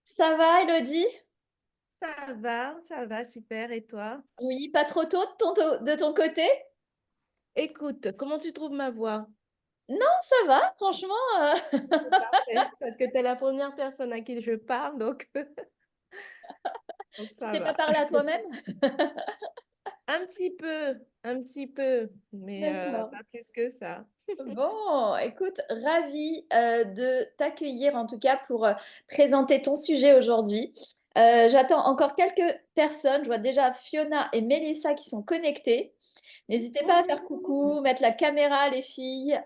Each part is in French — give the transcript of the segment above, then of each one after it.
Ça va, Elodie? Ça va, super. Et toi? Oui, pas trop tôt de ton côté? Écoute, comment tu trouves ma voix? Non, ça va, franchement. C'est parfait, parce que tu es la première personne à qui je parle, donc, donc Tu ça t'es pas va. parlé à toi-même? Un petit peu, mais D'accord. pas plus que ça. Bon, écoute, ravie de t'accueillir en tout cas pour présenter ton sujet aujourd'hui. J'attends encore quelques personnes. Je vois déjà Fiona et Melissa qui sont connectées. N'hésitez pas à faire Bonjour. coucou, mettre la caméra, les filles.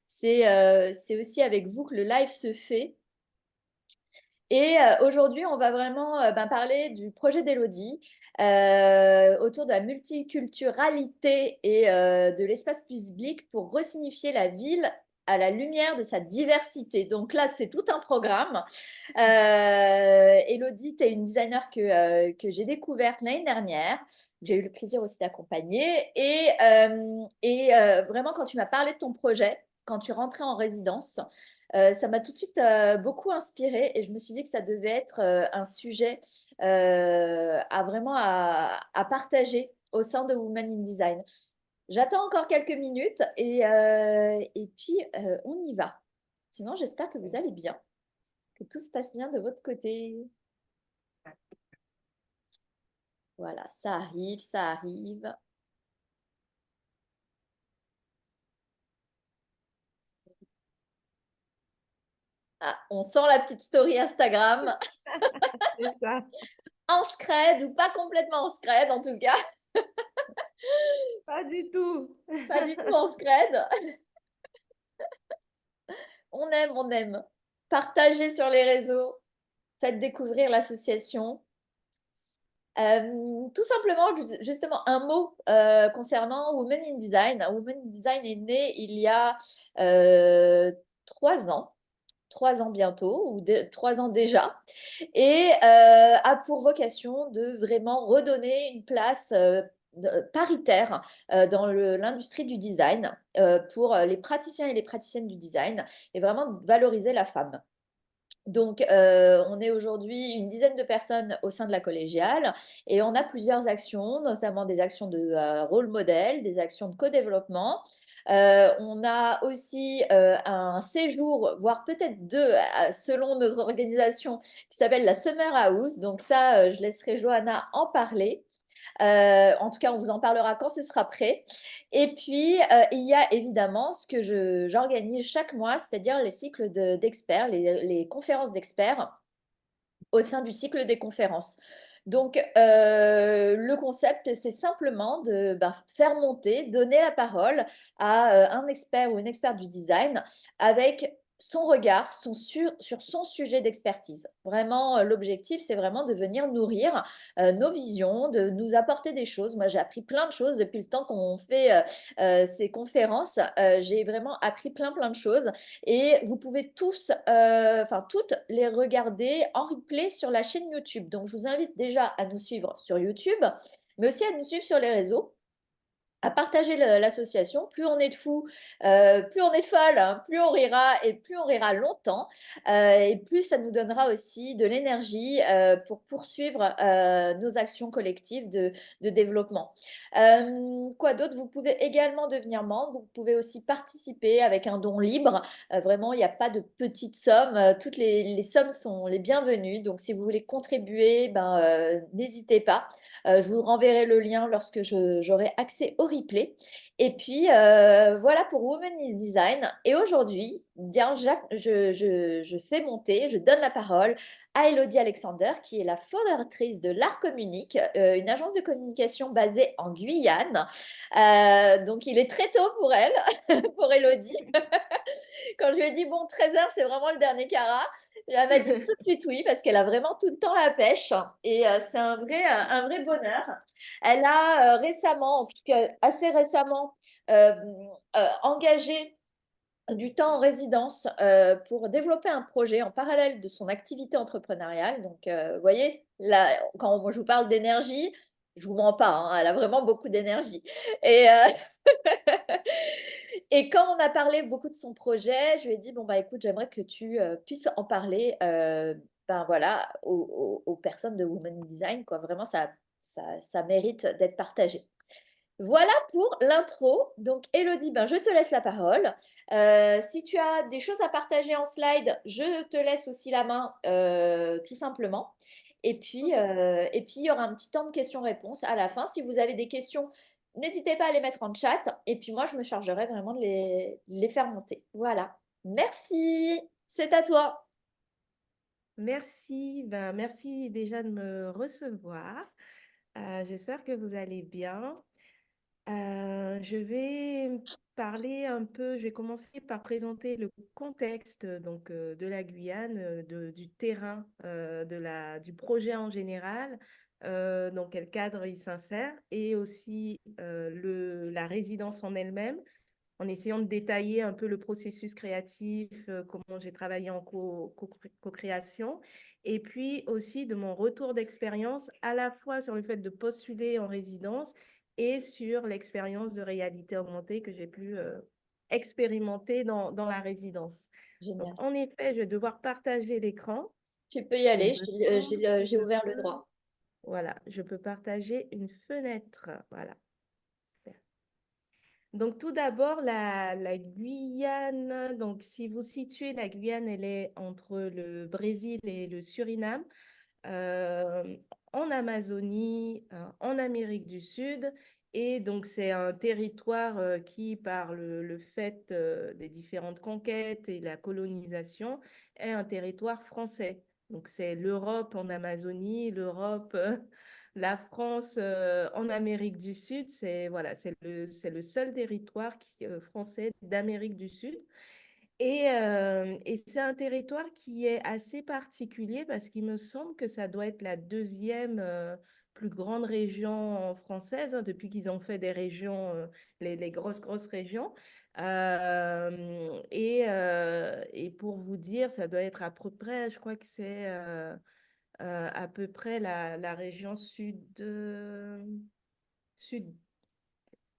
C'est aussi avec vous que le live se fait. Et aujourd'hui, on va vraiment parler du projet d'Élodie autour de la multiculturalité et de l'espace public pour resignifier la ville à la lumière de sa diversité. Donc là, c'est tout un programme. Élodie, tu es une designer que j'ai découverte l'année dernière. J'ai eu le plaisir aussi d'accompagner. Et vraiment, quand tu m'as parlé de ton projet, quand tu rentrais en résidence, ça m'a tout de suite beaucoup inspirée et je me suis dit que ça devait être un sujet à partager au sein de Women in Design. J'attends encore quelques minutes et puis on y va. Sinon, j'espère que vous allez bien, que tout se passe bien de votre côté. Voilà, ça arrive, ça arrive. Ah, on sent la petite story Instagram, C'est ça. en scred ou pas complètement en scred en tout cas, Pas du tout. pas du tout en scred. On aime, on aime. Partagez sur les réseaux, faites découvrir l'association. Tout simplement, justement, un mot concernant Women in Design. Women in Design est né il y a euh, 3 ans. 3 ans bientôt, ou 3 ans déjà, et a pour vocation de vraiment redonner une place paritaire dans l'industrie du design pour les praticiens et les praticiennes du design, et vraiment valoriser la femme. Donc, on est aujourd'hui une dizaine de personnes au sein de la collégiale et on a plusieurs actions, notamment des actions de rôle modèle, des actions de co-développement. On a aussi un séjour, voire peut-être deux, selon notre organisation, qui s'appelle la Summer House. Donc ça, je laisserai Johanna en parler. En tout cas, on vous en parlera quand ce sera prêt. Et puis, il y a évidemment ce que j'organise chaque mois, c'est-à-dire les cycles d'experts, les conférences d'experts au sein du cycle des conférences. Donc, le concept, c'est simplement de faire monter, donner la parole à un expert ou une experte du design avec son regard sur son sujet d'expertise. Vraiment, l'objectif, c'est vraiment de venir nourrir nos visions, de nous apporter des choses. Moi, j'ai appris plein de choses depuis le temps qu'on fait ces conférences. J'ai vraiment appris plein de choses. Et vous pouvez tous, enfin toutes, les regarder en replay sur la chaîne YouTube. Donc, je vous invite déjà à nous suivre sur YouTube, mais aussi à nous suivre sur les réseaux, à partager l'association. Plus on est de fous, plus on est folle, hein, plus on rira et plus on rira longtemps. Et plus ça nous donnera aussi de l'énergie pour poursuivre nos actions collectives de développement. Quoi d'autre? Vous pouvez également devenir membre. Vous pouvez aussi participer avec un don libre. Vraiment, il n'y a pas de petites sommes. Toutes les sommes sont les bienvenues. Donc, si vous voulez contribuer, n'hésitez pas. Je vous renverrai le lien lorsque j'aurai accès au replay. Et puis, voilà pour Women is Design. Et aujourd'hui, bien, je fais monter, je donne la parole à Elodie Alexander, qui est la fondatrice de l'Art Communique, une agence de communication basée en Guyane. Donc, il est très tôt pour elle, pour Elodie. Quand je lui ai dit, bon, 13h, c'est vraiment le dernier carat, elle m'a dit tout de suite oui, parce qu'elle a vraiment tout le temps la pêche. Et c'est un vrai bonheur. Elle a récemment, en tout cas assez récemment, euh, engagé du temps en résidence pour développer un projet en parallèle de son activité entrepreneuriale. Donc, vous voyez, là, quand je vous parle d'énergie, Je vous mens pas, hein, elle a vraiment beaucoup d'énergie et et quand on a parlé beaucoup de son projet, je lui ai dit: «Bon, bah, écoute, j'aimerais que tu, puisses en parler, ben, voilà, aux personnes de Women in Design, quoi. Vraiment, ça mérite d'être partagé». Voilà pour l'intro. Donc Élodie, ben, je te laisse la parole. Si tu as des choses à partager en slide, je te laisse aussi la main, tout simplement. Ok. Et puis, il y aura un petit temps de questions-réponses à la fin. Si vous avez des questions, n'hésitez pas à les mettre en chat. Et puis moi, je me chargerai vraiment de les faire monter. Voilà. Merci. C'est à toi. Merci, ben, merci déjà de me recevoir. J'espère que vous allez bien. Je vais parler un peu, je vais commencer par présenter le contexte donc, de la Guyane, du terrain, du projet en général, dans quel cadre il s'insère, et aussi la résidence en elle-même, en essayant de détailler un peu le processus créatif, comment j'ai travaillé en co-création, et puis aussi de mon retour d'expérience à la fois sur le fait de postuler en résidence et sur l'expérience de réalité augmentée que j'ai pu expérimenter dans la résidence. Donc, Génial. en effet, je vais devoir partager l'écran. Tu peux y Il aller. me semble que J'ai je ouvert le peux, droit. voilà, je peux partager une fenêtre. Voilà. Donc, tout d'abord, la Guyane. Donc, si vous situez, la Guyane, elle est entre le Brésil et le Suriname, euh, en Amazonie, en Amérique du Sud. Et donc, c'est un territoire qui, par le fait des différentes conquêtes et la colonisation, est un territoire français. Donc, c'est l'Europe en Amazonie, l'Europe la France en Amérique du Sud, c'est voilà, c'est le seul territoire français d'Amérique du Sud. Et c'est un territoire qui est assez particulier parce qu'il me semble que ça doit être la deuxième plus grande région française, hein, depuis qu'ils ont fait des régions, les grosses régions. Et pour vous dire, ça doit être à peu près, je crois que c'est à peu près la région sud,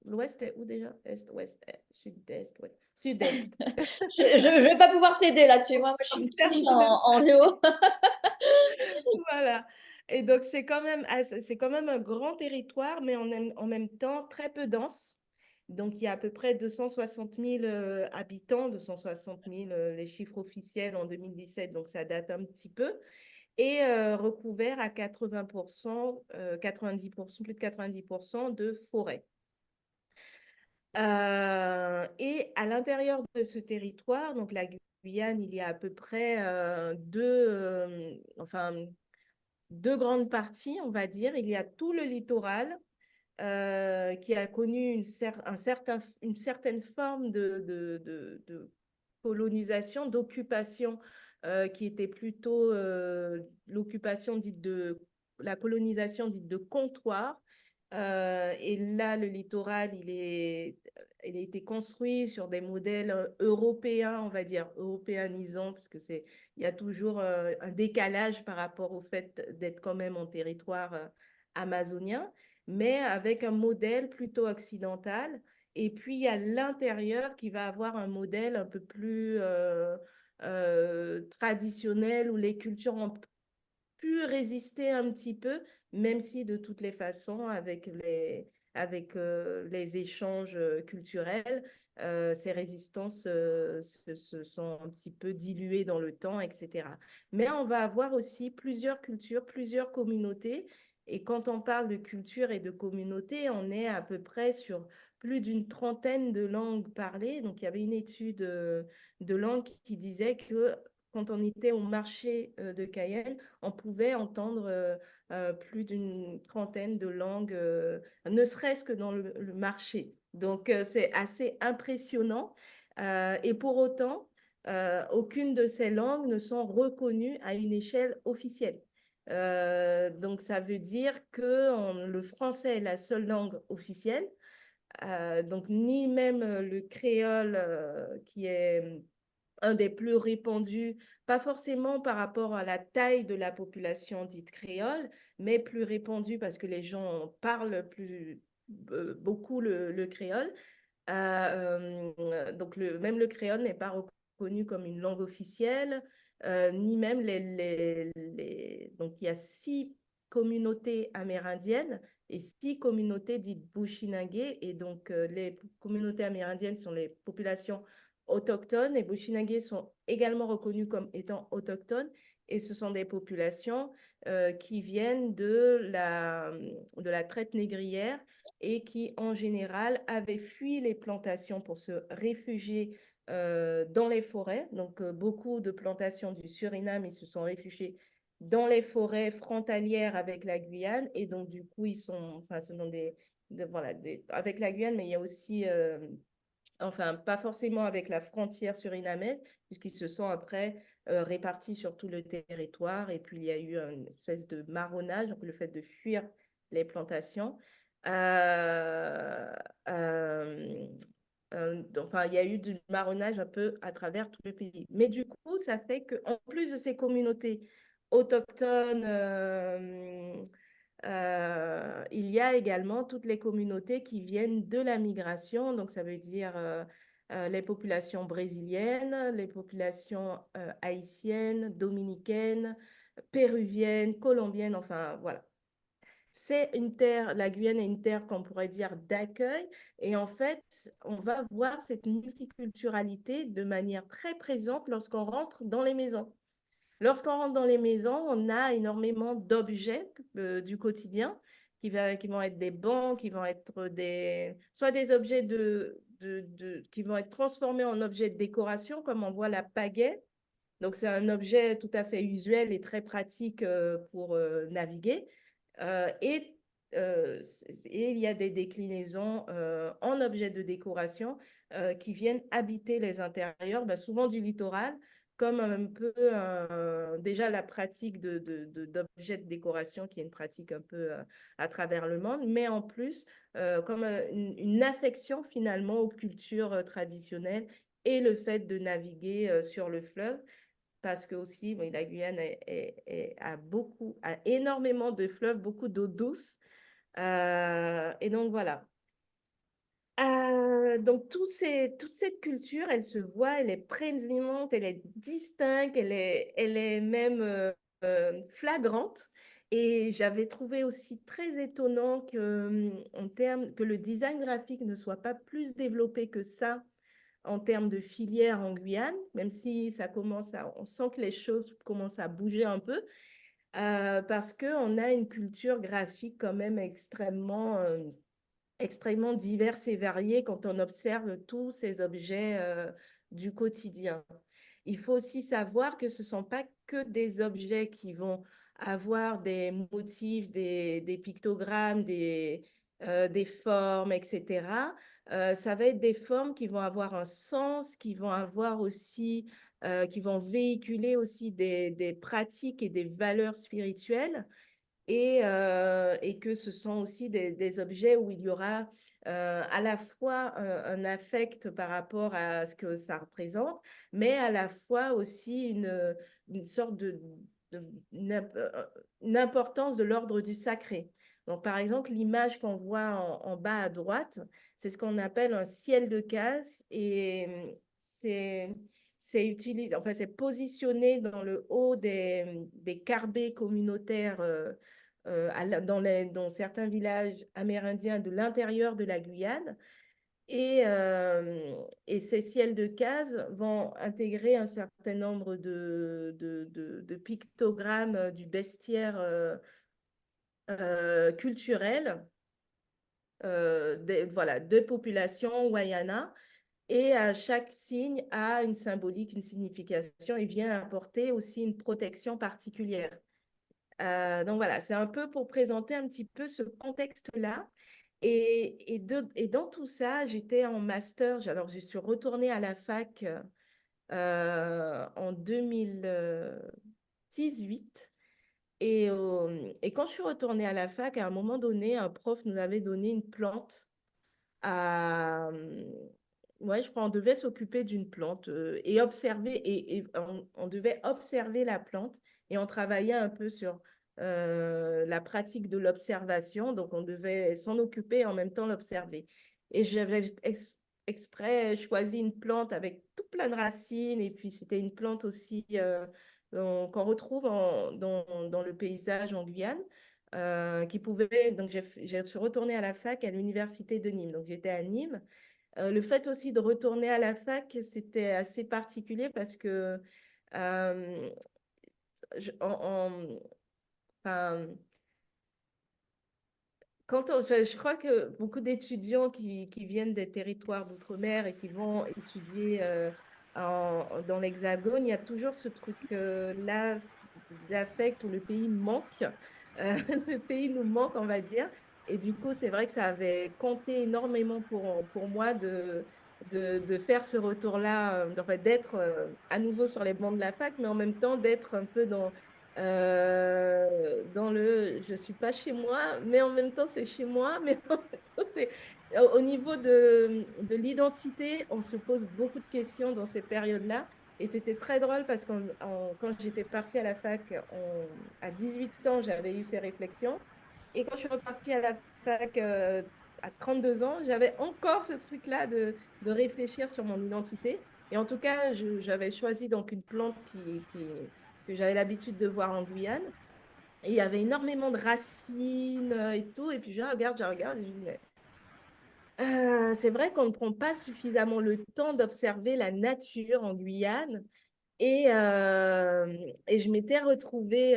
l'ouest est où déjà? Est, ouest, sud-est, ouest, sud-est. Je vais pas pouvoir t'aider là-dessus. Moi, je suis une quiche en géo. Voilà. Et donc, c'est quand même un grand territoire, mais en même temps très peu dense. Donc, il y a à peu près 260 000 habitants, 260 000 les chiffres officiels en 2017, donc ça date un petit peu. Et recouvert à 80%, 90%, plus de 90% de forêt. Et à l'intérieur de ce territoire, donc la Guyane, il y a à peu près deux grandes parties, on va dire. Il y a tout le littoral qui a connu une certaine forme de colonisation, d'occupation, qui était plutôt l'occupation dite de la colonisation dite de comptoir. Et là, le littoral, il a été construit sur des modèles européens, on va dire, européanisants, puisque il y a toujours un décalage par rapport au fait d'être quand même en territoire amazonien, mais avec un modèle plutôt occidental. Et puis, il y a l'intérieur qui va avoir un modèle un peu plus traditionnel où les cultures ont pu résister un petit peu, même si de toutes les façons, avec les échanges culturels, ces résistances se sont un petit peu diluées dans le temps, etc. Mais on va avoir aussi plusieurs cultures, plusieurs communautés. Et quand on parle de culture et de communauté, on est à peu près sur plus d'une trentaine de langues parlées. Donc, il y avait une étude de langue qui disait que quand on était au marché de Cayenne, on pouvait entendre plus d'une trentaine de langues, ne serait-ce que dans le marché. Donc, c'est assez impressionnant. Et pour autant, aucune de ces langues ne sont reconnues à une échelle officielle. Donc, ça veut dire que le français est la seule langue officielle. Donc, ni même le créole qui est un des plus répandus, pas forcément par rapport à la taille de la population dite créole, mais plus répandu parce que les gens parlent beaucoup le créole. Donc, même le créole n'est pas reconnu comme une langue officielle, ni même Donc, il y a 6 communautés amérindiennes et 6 communautés dites Bushinagé. Et donc, les communautés amérindiennes sont les populations autochtones et Bushinagé sont également reconnus comme étant autochtones. Et ce sont des populations qui viennent de la traite négrière et qui, en général, avaient fui les plantations pour se réfugier dans les forêts. Donc, beaucoup de plantations du Suriname, ils se sont réfugiés dans les forêts frontalières avec la Guyane. Et donc, du coup, ils sont, enfin, c'est dans voilà, avec la Guyane, mais il y a aussi, enfin, pas forcément avec la frontière surinamaise, puisqu'ils se sont après répartis sur tout le territoire. Et puis, il y a eu une espèce de marronnage, donc le fait de fuir les plantations. Euh, euh, enfin, il y a eu du marronnage un peu à travers tout le pays. Mais du coup, ça fait qu'en plus de ces communautés autochtones, il y a également toutes les communautés qui viennent de la migration. Donc, ça veut dire les populations brésiliennes, les populations haïtiennes, dominicaines, péruviennes, colombiennes, enfin, voilà. C'est une terre, la Guyane est une terre qu'on pourrait dire d'accueil. Et en fait, on va voir cette multiculturalité de manière très présente lorsqu'on rentre dans les maisons. Lorsqu'on rentre dans les maisons, on a énormément d'objets du quotidien qui vont être des bancs, qui vont être soit des objets qui vont être transformés en objets de décoration, comme on voit la pagaie. Donc, c'est un objet tout à fait usuel et très pratique pour naviguer. Euh, et, et il y a des déclinaisons en objets de décoration qui viennent habiter les intérieurs, ben, souvent du littoral, comme un peu déjà la pratique d'objets de décoration, qui est une pratique un peu à travers le monde, mais en plus, comme une affection finalement aux cultures traditionnelles et le fait de naviguer sur le fleuve parce que aussi, oui, la Guyane a énormément de fleuves, beaucoup d'eau douce. Et donc voilà. Donc toute cette culture, elle se voit, elle est prégnante, elle est distincte, elle est même flagrante. Et j'avais trouvé aussi très étonnant que le design graphique ne soit pas plus développé que ça en termes de filière en Guyane, même si on sent que les choses commencent à bouger un peu, parce qu'on a une culture graphique quand même extrêmement diverse et variée quand on observe tous ces objets du quotidien. Il faut aussi savoir que ce ne sont pas que des objets qui vont avoir des motifs, des pictogrammes, des formes, etc. Ça va être des formes qui vont avoir un sens, qui vont avoir aussi, qui vont véhiculer aussi des pratiques et des valeurs spirituelles et que ce sont aussi des objets où il y aura à la fois un affect par rapport à ce que ça représente, mais à la fois aussi une sorte de- une importance de l'ordre du sacré. Donc, par exemple, l'image qu'on voit en bas à droite, c'est ce qu'on appelle un ciel de case et enfin, c'est positionné dans le haut des carbets communautaires dans certains villages amérindiens de l'intérieur de la Guyane. Et ces ciels de cases vont intégrer un certain nombre de pictogrammes du bestiaire culturel voilà, de population Wayana. Et chaque signe a une symbolique, une signification et vient apporter aussi une protection particulière. Donc voilà, c'est un peu pour présenter un petit peu ce contexte-là. Et dans tout ça, j'étais en master. Alors, je suis retournée à la fac en 2018. Et quand je suis retournée à la fac, à un moment donné, un prof nous avait donné une plante à, ouais, je crois, on devait s'occuper d'une plante et observer, et on devait observer la plante et on travaillait un peu sur la pratique de l'observation. Donc, on devait s'en occuper et en même temps l'observer. Et j'avais exprès choisi une plante avec tout plein de racines. Et puis, c'était une plante aussi qu'on retrouve dans le paysage en Guyane. Qui pouvait, donc je suis retournée à la fac à l'université de Nîmes. Donc j'étais à Nîmes. Le fait aussi de retourner à la fac, c'était assez particulier parce que euh, je, enfin, je crois que beaucoup d'étudiants qui viennent des territoires d'outre-mer et qui vont étudier dans l'Hexagone, il y a toujours ce truc-là d'affect où le pays manque. Le pays nous manque, on va dire. Et du coup, c'est vrai que ça avait compté énormément pour moi de faire ce retour-là, en fait, d'être à nouveau sur les bancs de la fac, mais en même temps d'être un peu dans je suis pas chez moi, mais en même temps c'est chez moi, mais en même temps, au niveau de l'identité, on se pose beaucoup de questions dans ces périodes-là. Et c'était très drôle parce que quand j'étais partie à la fac, à 18 ans, j'avais eu ces réflexions. Et quand je suis repartie à la fac à 32 ans, j'avais encore ce truc-là de réfléchir sur mon identité. Et en tout cas, j'avais choisi donc une plante que j'avais l'habitude de voir en Guyane. Et il y avait énormément de racines et tout. Et puis je regarde, et je dis, mais, c'est vrai qu'on ne prend pas suffisamment le temps d'observer la nature en Guyane. Et je m'étais retrouvée,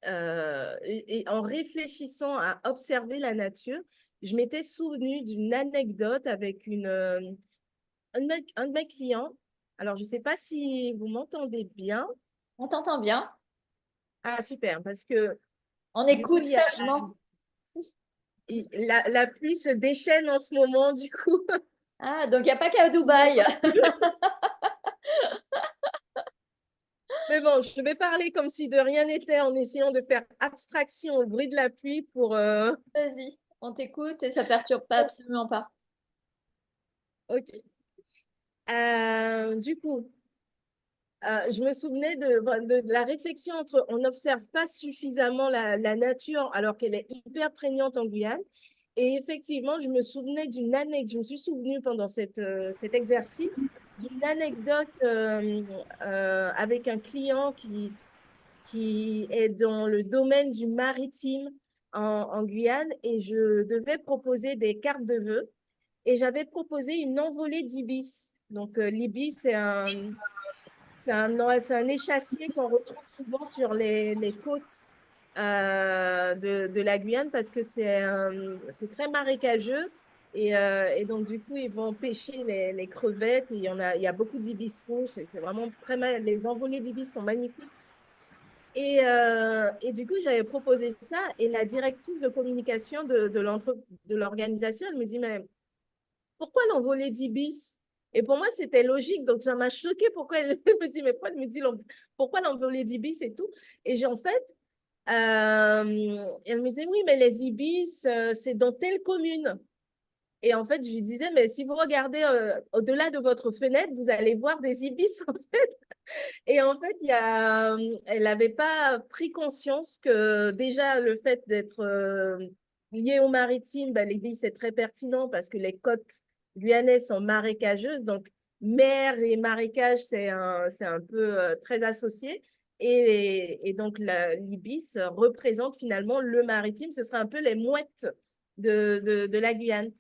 et en réfléchissant à observer la nature, je m'étais souvenue d'une anecdote avec un de mes clients. Alors, je ne sais pas si vous m'entendez bien. On t'entend bien. Ah, super, parce que On du coup, écoute sagement. la pluie se déchaîne en ce moment, du coup. Ah, donc il n'y a pas qu'à Dubaï. Mais bon, je vais parler comme si de rien n'était en essayant de faire abstraction au bruit de la pluie pour... Vas-y, on t'écoute et ça perturbe pas, absolument pas. Ok. Du coup, je me souvenais de la réflexion entre on n'observe pas suffisamment la nature alors qu'elle est hyper prégnante en Guyane. Et effectivement, je me suis souvenue pendant cet exercice d'une anecdote avec un client qui est dans le domaine du maritime en Guyane et je devais proposer des cartes de vœux et j'avais proposé une envolée d'ibis. Donc, l'ibis, c'est un échassier qu'on retrouve souvent sur les côtes de la Guyane parce que c'est très marécageux. Et donc, du coup, ils vont pêcher les crevettes. Et il y a beaucoup d'ibis rouges. C'est vraiment très mal. Les envolées d'ibis sont magnifiques. Et du coup, j'avais proposé ça. Et la directrice de communication de l'organisation, elle me dit, mais pourquoi l'envolée d'Ibis? Et pour moi, c'était logique. Donc, ça m'a choqué pourquoi elle me dit, mais pourquoi elle me dit pourquoi l'envolée d'Ibis et tout? Et en fait, elle me disait, oui, mais les Ibis, c'est dans telle commune. Et en fait, je lui disais, mais si vous regardez au-delà de votre fenêtre, vous allez voir des ibis, en fait. Et en fait, elle n'avait pas pris conscience que déjà, le fait d'être lié au maritime, ben, l'ibis, c'est très pertinent parce que les côtes guyanaises sont marécageuses. Donc, mer et marécage, c'est un peu très associé. Et donc, l'ibis représente finalement le maritime. Ce serait un peu les mouettes de la Guyane.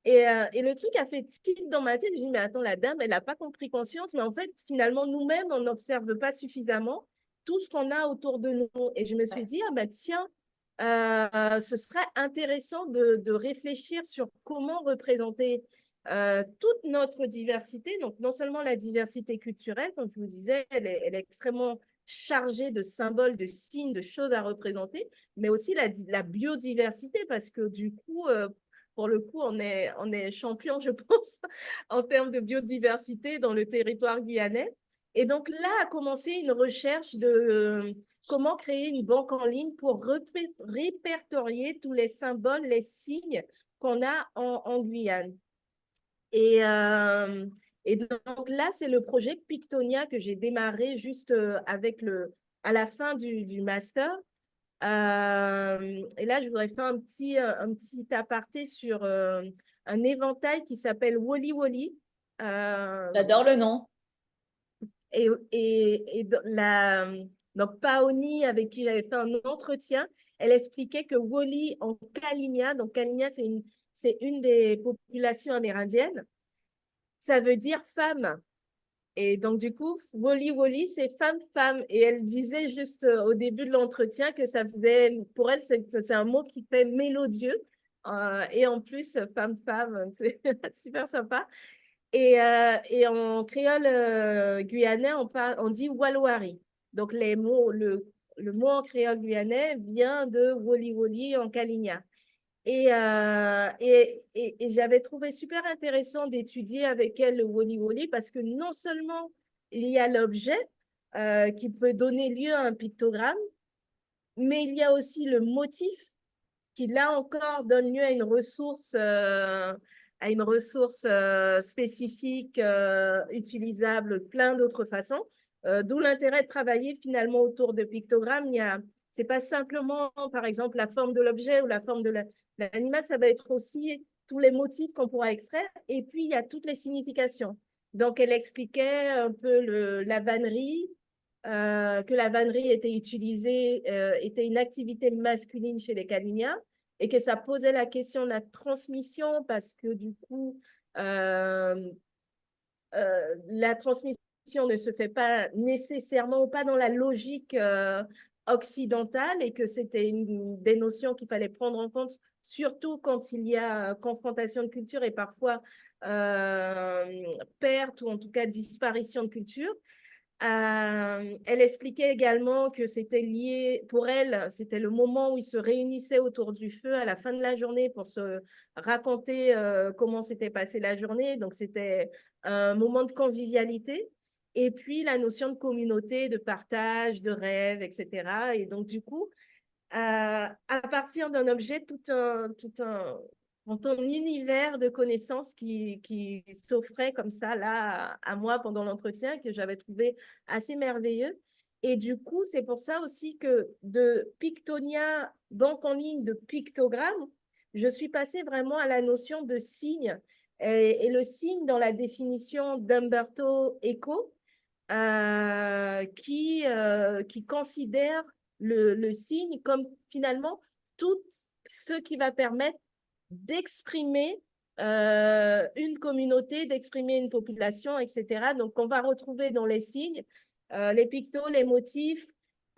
Et le truc a fait tilt dans ma tête. Je me dis, mais attends, la dame, elle n'a pas compris conscience. Mais en fait, finalement, nous-mêmes, on n'observe pas suffisamment tout ce qu'on a autour de nous. Et je me suis Ouais. dit, ah ben tiens, ce serait intéressant de réfléchir sur comment représenter toute notre diversité. Donc, non seulement la diversité culturelle, comme je vous disais, elle est extrêmement chargée de symboles, de signes, de choses à représenter, mais aussi la biodiversité, parce que du coup, pour le coup, on est champion, je pense, en termes de biodiversité dans le territoire guyanais. Et donc là a commencé une recherche de comment créer une banque en ligne pour répertorier tous les symboles, les signes qu'on a en Guyane. Et, euh, et donc là, c'est le projet Pictonia que j'ai démarré juste à la fin du master. Et là, je voudrais faire un petit aparté sur un éventail qui s'appelle Wally Wally. Euh, J'adore le nom. donc, Paoni, avec qui j'avais fait un entretien, elle expliquait que Wally en Kalinia, donc Kalinia, c'est une des populations amérindiennes, ça veut dire femme. Et donc, du coup, Wally Wally, c'est femme-femme. Et elle disait juste au début de l'entretien que ça faisait, pour elle, c'est un mot qui fait mélodieux. Et en plus, femme-femme, c'est super sympa. Et en créole guyanais, on dit Walwari. Donc, le mot en créole guyanais vient de Woli Woli en Kalinia. Et j'avais trouvé super intéressant d'étudier avec elle le Woli Woli parce que non seulement il y a l'objet qui peut donner lieu à un pictogramme, mais il y a aussi le motif qui, là encore, donne lieu à une ressource spécifique, utilisable plein d'autres façons. D'où l'intérêt de travailler finalement autour de pictogrammes. C'est pas simplement, par exemple, la forme de l'objet ou la forme de l'animal, ça va être aussi tous les motifs qu'on pourra extraire. Et puis, il y a toutes les significations. Donc, elle expliquait un peu la vannerie, que la vannerie était une activité masculine chez les Kaliniens et que ça posait la question de la transmission parce que du coup, euh, la transmission ne se fait pas nécessairement ou pas dans la logique occidentale et que c'était des notions qu'il fallait prendre en compte, surtout quand il y a confrontation de culture et parfois perte ou en tout cas disparition de culture. Elle expliquait également que c'était lié, pour elle, c'était le moment où ils se réunissaient autour du feu à la fin de la journée pour se raconter comment s'était passée la journée. Donc, c'était un moment de convivialité. Et puis, la notion de communauté, de partage, de rêve, etc. Et donc, du coup, à partir d'un objet, ton univers de connaissances qui s'offrait comme ça là à moi pendant l'entretien que j'avais trouvé assez merveilleux. Et du coup, c'est pour ça aussi que de Pictonia, banque en ligne de pictogramme, je suis passée vraiment à la notion de signe. Et le signe dans la définition d'Umberto Eco, qui considère le signe comme finalement tout ce qui va permettre d'exprimer une communauté, d'exprimer une population, etc. Donc, on va retrouver dans les signes les pictos, les motifs,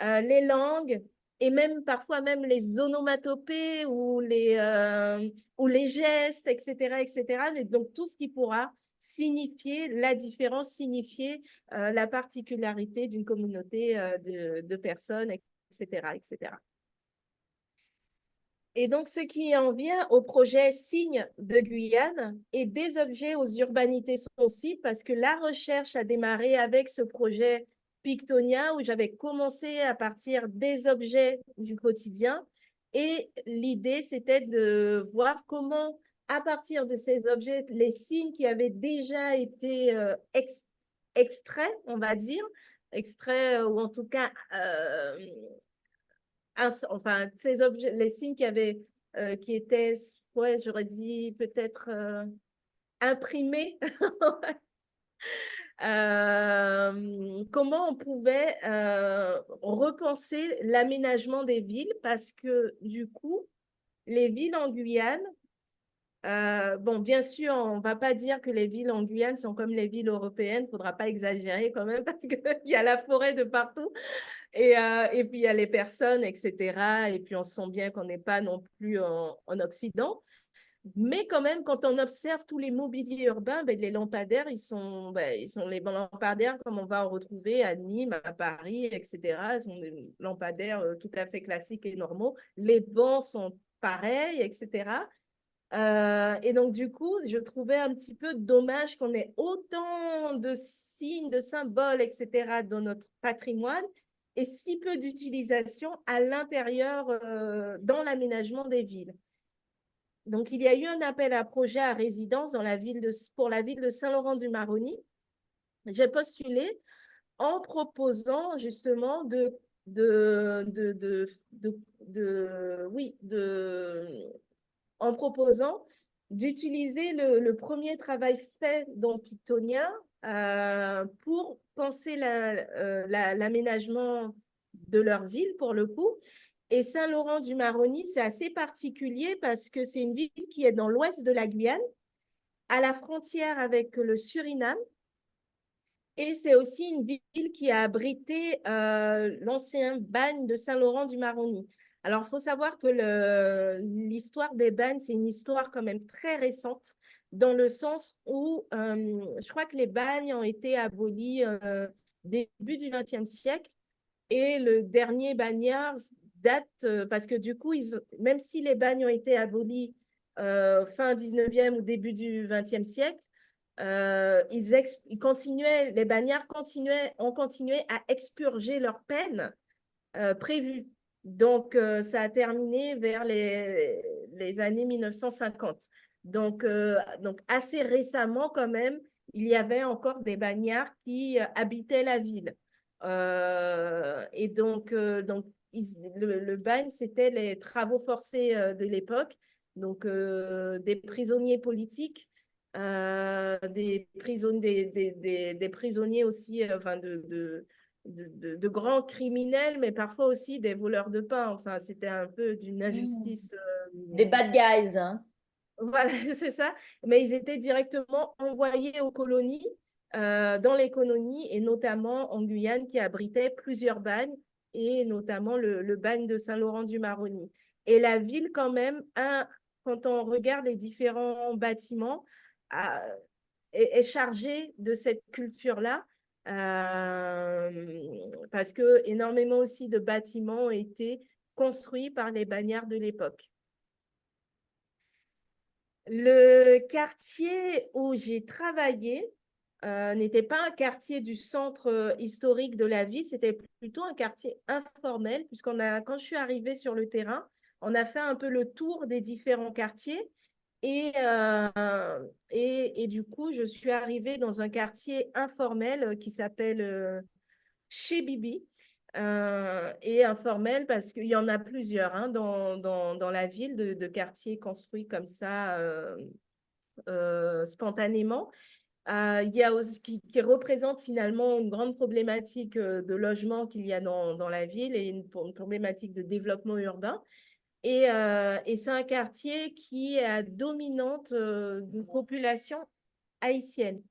les langues et même parfois même les onomatopées ou les gestes, etc., etc. Et donc, tout ce qui pourra signifier la différence, signifier la particularité d'une communauté de personnes, etc., etc. Et donc, ce qui en vient au projet Signes de Guyane et des objets aux urbanités sensibles, parce que la recherche a démarré avec ce projet Pictonia, où j'avais commencé à partir des objets du quotidien. Et l'idée, c'était de voir comment, à partir de ces objets, les signes qui avaient déjà été extraits, on va dire, extraits ou en tout cas enfin, ces objets, les signes qui étaient, ouais, j'aurais dit peut-être imprimés, comment on pouvait repenser l'aménagement des villes parce que du coup, les villes en Guyane, bon, bien sûr, on ne va pas dire que les villes en Guyane sont comme les villes européennes, il ne faudra pas exagérer quand même parce qu'il y a la forêt de partout. Et puis, il y a les personnes, etc. Et puis, on sent bien qu'on n'est pas non plus en Occident. Mais quand même, quand on observe tous les mobiliers urbains, ben, les lampadaires, ils sont les lampadaires comme on va en retrouver à Nîmes, à Paris, etc. Ce sont des lampadaires tout à fait classiques et normaux. Les bancs sont pareils, etc. Et donc, du coup, je trouvais un petit peu dommage qu'on ait autant de signes, de symboles, etc., dans notre patrimoine et si peu d'utilisation à l'intérieur, dans l'aménagement des villes. Donc, il y a eu un appel à projet à résidence pour la ville de Saint-Laurent-du-Maroni. J'ai postulé en proposant justement oui, en proposant d'utiliser le premier travail fait dans Pictonia pour penser l'aménagement de leur ville, pour le coup. Et Saint-Laurent-du-Maroni, c'est assez particulier parce que c'est une ville qui est dans l'ouest de la Guyane, à la frontière avec le Suriname. Et c'est aussi une ville qui a abrité l'ancien bagne de Saint-Laurent-du-Maroni. Alors, il faut savoir que l'histoire des bagnes, c'est une histoire quand même très récente, dans le sens où je crois que les bagnes ont été abolis début du XXe siècle et le dernier bagnard date, parce que du coup, même si les bagnes ont été abolis fin 19e ou début du XXe siècle, ils continuaient, les bagnards ont continué à expurger leurs peines prévues. Donc, ça a terminé vers les années 1950. Donc, assez récemment, quand même, il y avait encore des bagnards qui habitaient la ville. Et donc le bagne, c'était les travaux forcés de l'époque. Donc, des prisonniers politiques des prisonniers aussi, enfin de grands criminels, mais parfois aussi des voleurs de pain. Enfin, c'était un peu d'une Hmm. injustice. Des bad guys, hein. Voilà, c'est ça. Mais ils étaient directement envoyés aux colonies, dans les colonies, et notamment en Guyane, qui abritait plusieurs bagnes, et notamment le bagne de Saint-Laurent-du-Maroni. Et la ville, quand même, quand on regarde les différents bâtiments, a- est chargée de cette culture-là, parce que énormément aussi de bâtiments ont été construits par les bagnards de l'époque. Le quartier où j'ai travaillé n'était pas un quartier du centre historique de la ville, c'était plutôt un quartier informel, quand je suis arrivée sur le terrain, on a fait un peu le tour des différents quartiers et du coup, je suis arrivée dans un quartier informel qui s'appelle chez Bibi. Et informel parce qu'il y en a plusieurs hein, dans la ville de quartiers construits comme ça spontanément. Il y a aussi qui représente finalement une grande problématique de logement qu'il y a dans la ville et une problématique de développement urbain. Et c'est un quartier qui est à dominante d'une population haïtienne.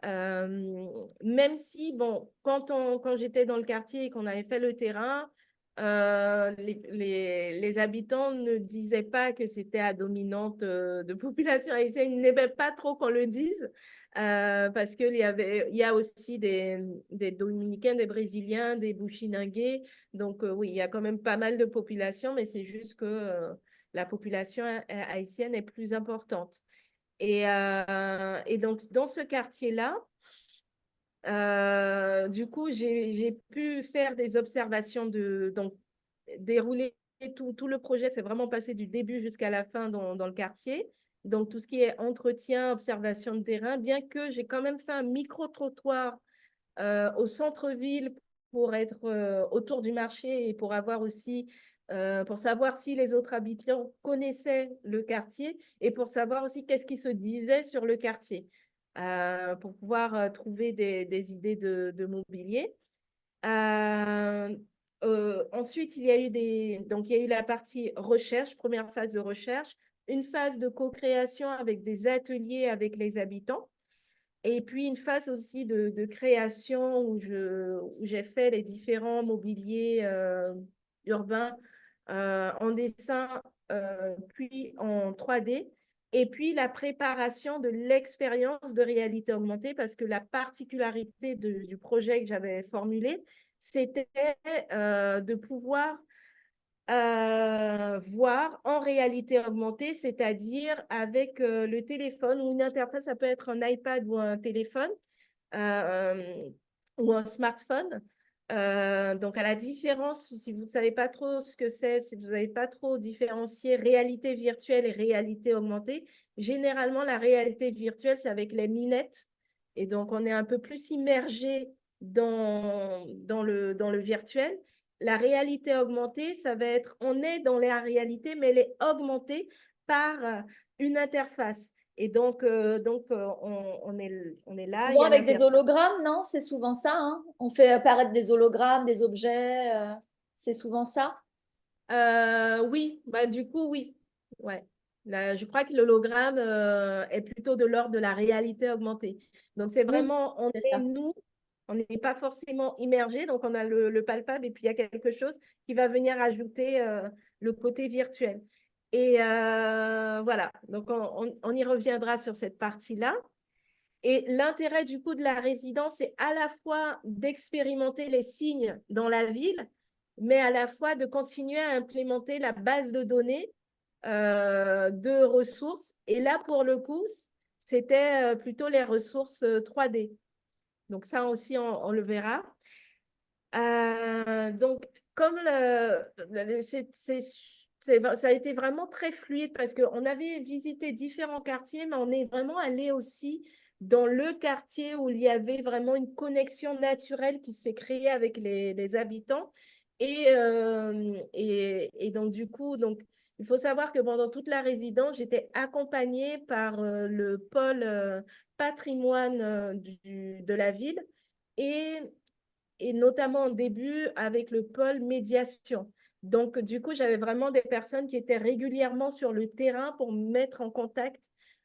Même si, bon, quand j'étais dans le quartier et qu'on avait fait le terrain, les habitants ne disaient pas que c'était à dominante de population haïtienne. Ils n'aimaient pas trop qu'on le dise parce il y a aussi des Dominicains, des Brésiliens, des Bouchinangués. Donc, oui, il y a quand même pas mal de population, mais c'est juste que la population haïtienne est plus importante. Et donc, dans ce quartier-là, du coup, j'ai pu faire des observations donc, dérouler tout le projet. C'est vraiment passé du début jusqu'à la fin dans le quartier. Donc, tout ce qui est entretien, observation de terrain, bien que j'ai quand même fait un micro-trottoir au centre-ville pour être autour du marché et pour avoir aussi, pour savoir si les autres habitants connaissaient le quartier et pour savoir aussi qu'est-ce qui se disait sur le quartier, pour pouvoir trouver des idées de mobilier. Ensuite, donc il y a eu la partie recherche, première phase de recherche, une phase de co-création avec des ateliers avec les habitants. Et puis une phase aussi de création où j'ai fait les différents mobiliers urbains en dessin, puis en 3D. Et puis la préparation de l'expérience de réalité augmentée, parce que la particularité du projet que j'avais formulé, c'était de pouvoir voir en réalité augmentée, c'est-à-dire avec le téléphone ou une interface, ça peut être un iPad ou un téléphone euh, ou un smartphone, Donc, à la différence, si vous ne savez pas trop ce que c'est, si vous n'avez pas trop différencié réalité virtuelle et réalité augmentée, généralement, la réalité virtuelle, c'est avec les lunettes. Et donc, on est un peu plus immergé dans le virtuel. La réalité augmentée, ça va être, on est dans la réalité, mais elle est augmentée par une interface. Et donc, on est là, il Souvent y a avec des l'interface. hologrammes, non? C'est souvent ça, hein? On fait apparaître des hologrammes, des objets. C'est souvent ça. Oui, bah, du coup, oui. Ouais. Là, je crois que l'hologramme est plutôt de l'ordre de la réalité augmentée. Donc, c'est Oui, vraiment, on c'est est ça. nous, on n'est pas forcément immergé, donc on a le palpable et puis il y a quelque chose qui va venir ajouter le côté virtuel. Et voilà, donc on y reviendra sur cette partie-là. Et l'intérêt du coup de la résidence, c'est à la fois d'expérimenter les signes dans la ville, mais à la fois de continuer à implémenter la base de données de ressources. Et là, pour le coup, c'était plutôt les ressources 3D. Donc ça aussi, on le verra. Donc, comme ça a été vraiment très fluide parce qu'on avait visité différents quartiers, mais on est vraiment allé aussi dans le quartier où il y avait vraiment une connexion naturelle qui s'est créée avec les habitants. Et donc, du coup, donc, il faut savoir que pendant toute la résidence, j'étais accompagnée par le pôle patrimoine de la ville. Et et notamment au début avec le pôle médiation. Donc, du coup, j'avais vraiment des personnes qui étaient régulièrement sur le terrain pour me mettre en contact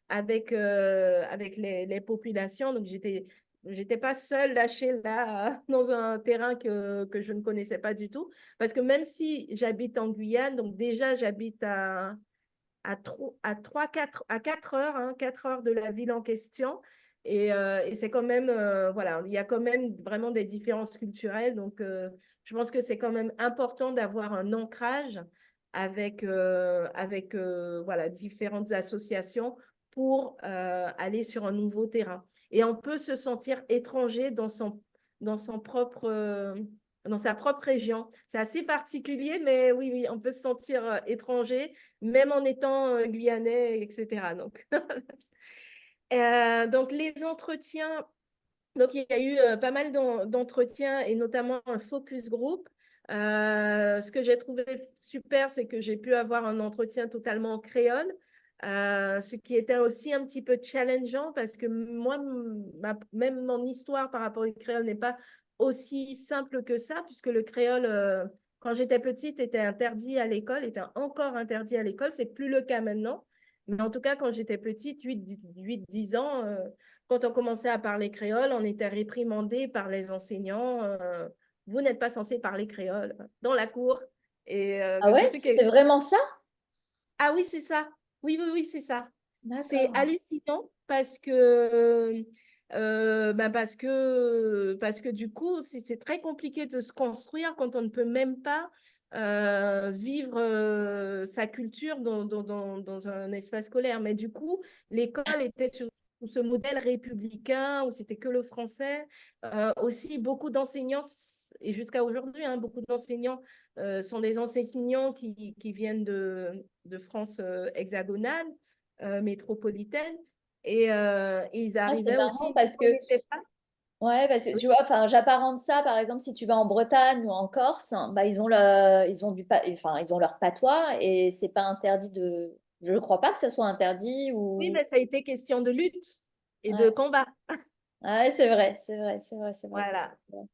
avec les populations. Donc, j'étais pas seule lâchée là dans un terrain que je ne connaissais pas du tout. Parce que même si j'habite en Guyane, donc déjà, j'habite à 4 heures, hein, 4 heures de la ville en question. Et c'est quand même, voilà, il y a quand même vraiment des différences culturelles. Donc, je pense que c'est quand même important d'avoir un ancrage avec voilà, différentes associations pour aller sur un nouveau terrain. Et on peut se sentir étranger dans son propre, dans sa propre région. C'est assez particulier, mais oui, oui, on peut se sentir étranger même en étant guyanais, etc. Donc, les entretiens, donc il y a eu pas mal d'entretiens et notamment un focus group. Ce que j'ai trouvé super, c'est que j'ai pu avoir un entretien totalement en créole, ce qui était aussi un petit peu challengeant parce que moi, même mon histoire par rapport au créole n'est pas aussi simple que ça, puisque le créole, quand j'étais petite, était interdit à l'école, était encore interdit à l'école. C'est plus le cas maintenant. Mais en tout cas, quand j'étais petite, 8-10 ans, quand on commençait à parler créole, on était réprimandé par les enseignants. Vous n'êtes pas censé parler créole dans la cour. Et Ah le ouais, truc c'est est... vraiment ça? Ah oui, c'est ça. Oui, oui, oui, c'est ça. C'est D'accord. hallucinant parce que du coup, c'est très compliqué de se construire quand on ne peut même pas vivre sa culture dans un espace scolaire. Mais du coup, l'école était sous ce modèle républicain où c'était que le français. Aussi, beaucoup d'enseignants, et jusqu'à aujourd'hui, hein, beaucoup d'enseignants sont des enseignants qui viennent de France hexagonale, métropolitaine. Et ils Ah, c'est arrivaient aussi, marrant ils ne parce que, connaissaient pas. ouais, parce que Oui, tu vois, enfin, j'apparente ça, par exemple, si tu vas en Bretagne ou en Corse, bah, ils ont enfin, ils ont leur patois et c'est pas interdit de. Je ne crois pas que ce soit interdit oui, ou. mais ça a été question de lutte et de Ouais, combat. ouais, c'est vrai, c'est vrai, c'est vrai, c'est vrai, Voilà. vrai.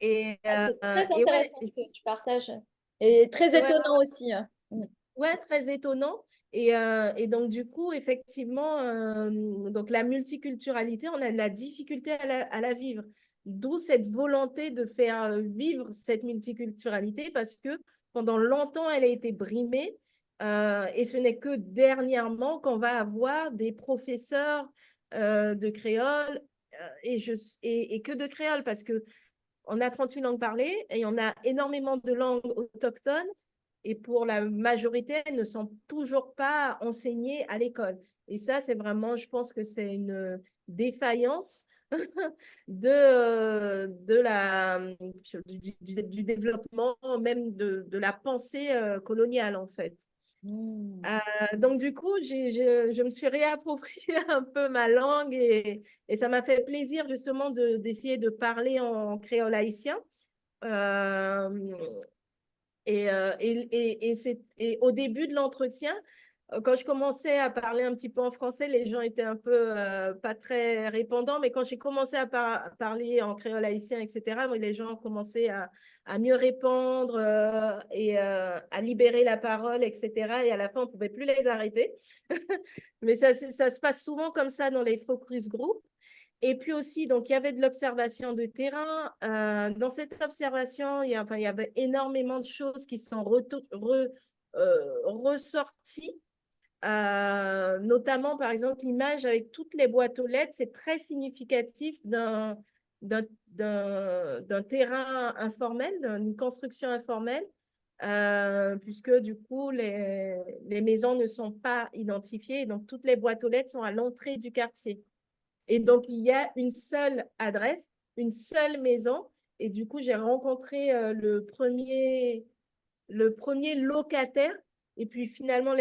Et, Ah, c'est très ouais, intéressant ce que tu partages et très ouais, ouais, étonnant aussi, hein. Mm. ouais, très étonnant. Et donc, du coup, effectivement, donc la multiculturalité, on a de la difficulté à la vivre. D'où cette volonté de faire vivre cette multiculturalité parce que pendant longtemps, elle a été brimée. Et ce n'est que dernièrement qu'on va avoir des professeurs de créole et que de créole parce que on a 38 langues parlées et on a énormément de langues autochtones et pour la majorité, elles ne sont toujours pas enseignées à l'école. Et ça, c'est vraiment, je pense que c'est une défaillance du développement, même de la pensée coloniale, en fait. Hmm. Donc, du coup, je me suis réapproprié un peu ma langue et ça m'a fait plaisir justement d'essayer de parler en créole haïtien. Euh, et au début de l'entretien, quand je commençais à parler un petit peu en français, les gens étaient un peu pas très répondants, mais quand j'ai commencé à parler en créole haïtien, etc., moi, les gens ont commencé à mieux répondre et à libérer la parole, etc. Et à la fin, on ne pouvait plus les arrêter. Mais ça se passe souvent comme ça dans les focus group. Et puis aussi, donc, il y avait de l'observation de terrain. Dans cette observation, il y avait énormément de choses qui sont ressorties. Notamment, par exemple, l'image avec toutes les boîtes aux lettres, c'est très significatif d'un terrain informel, d'une construction informelle, puisque du coup, les maisons ne sont pas identifiées. Donc, toutes les boîtes aux lettres sont à l'entrée du quartier. Et donc, il y a une seule adresse, une seule maison. Et du coup, j'ai rencontré le premier locataire. Et puis, finalement,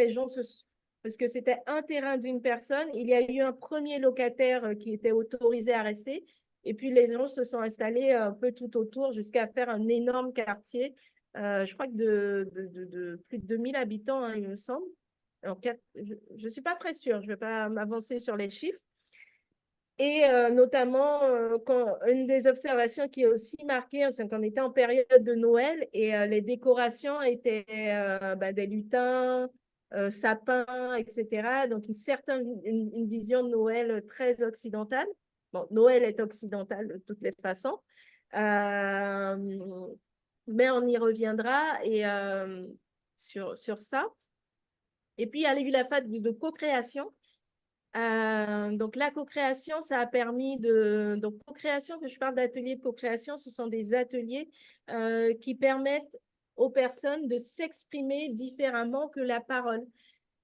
parce que c'était un terrain d'une personne, il y a eu un premier locataire qui était autorisé à rester. Et puis, les gens se sont installés un peu tout autour jusqu'à faire un énorme quartier. Je crois que de plus de 2000 habitants, hein, il me semble. Alors, je ne suis pas très sûre, je ne vais pas m'avancer sur les chiffres. Et notamment, une des observations qui est aussi marquée, c'est qu'on était en période de Noël et les décorations étaient des lutins, sapins, etc. Donc, une vision de Noël très occidentale. Bon, Noël est occidental de toutes les façons. Euh, mais on y reviendra sur ça. Et puis, il y a eu la phase de co-création. Donc, la co-création, ça a permis de... Donc, co-création, que je parle d'ateliers de co-création, ce sont des ateliers qui permettent aux personnes de s'exprimer différemment que la parole.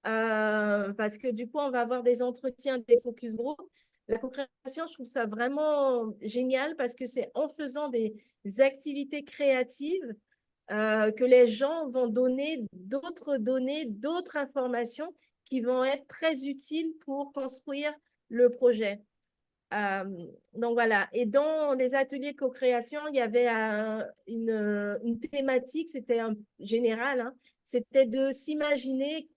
Parce que du coup, on va avoir des entretiens, des focus group. La co-création, je trouve ça vraiment génial parce que c'est en faisant des activités créatives que les gens vont donner d'autres données, d'autres informations qui vont être très utiles pour construire le projet. Euh, donc voilà. Et dans les ateliers de co-création, il y avait une thématique, c'était général, hein, c'était de s'imaginer